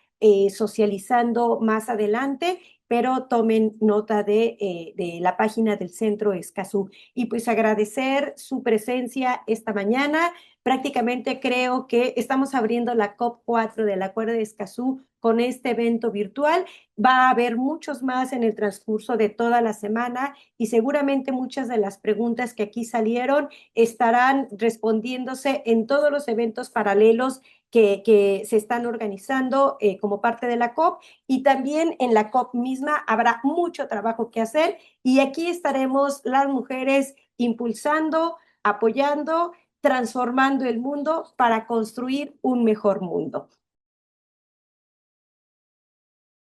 socializando más adelante, pero tomen nota de la página del Centro Escazú. Y pues agradecer su presencia esta mañana. prácticamente creo que estamos abriendo la COP4 del Acuerdo de Escazú con este evento virtual. Va a haber muchos más en el transcurso de toda la semana y seguramente muchas de las preguntas que aquí salieron estarán respondiéndose en todos los eventos paralelos que se están organizando como parte de la COP, y también en la COP misma habrá mucho trabajo que hacer y aquí estaremos las mujeres impulsando, apoyando, transformando el mundo para construir un mejor mundo.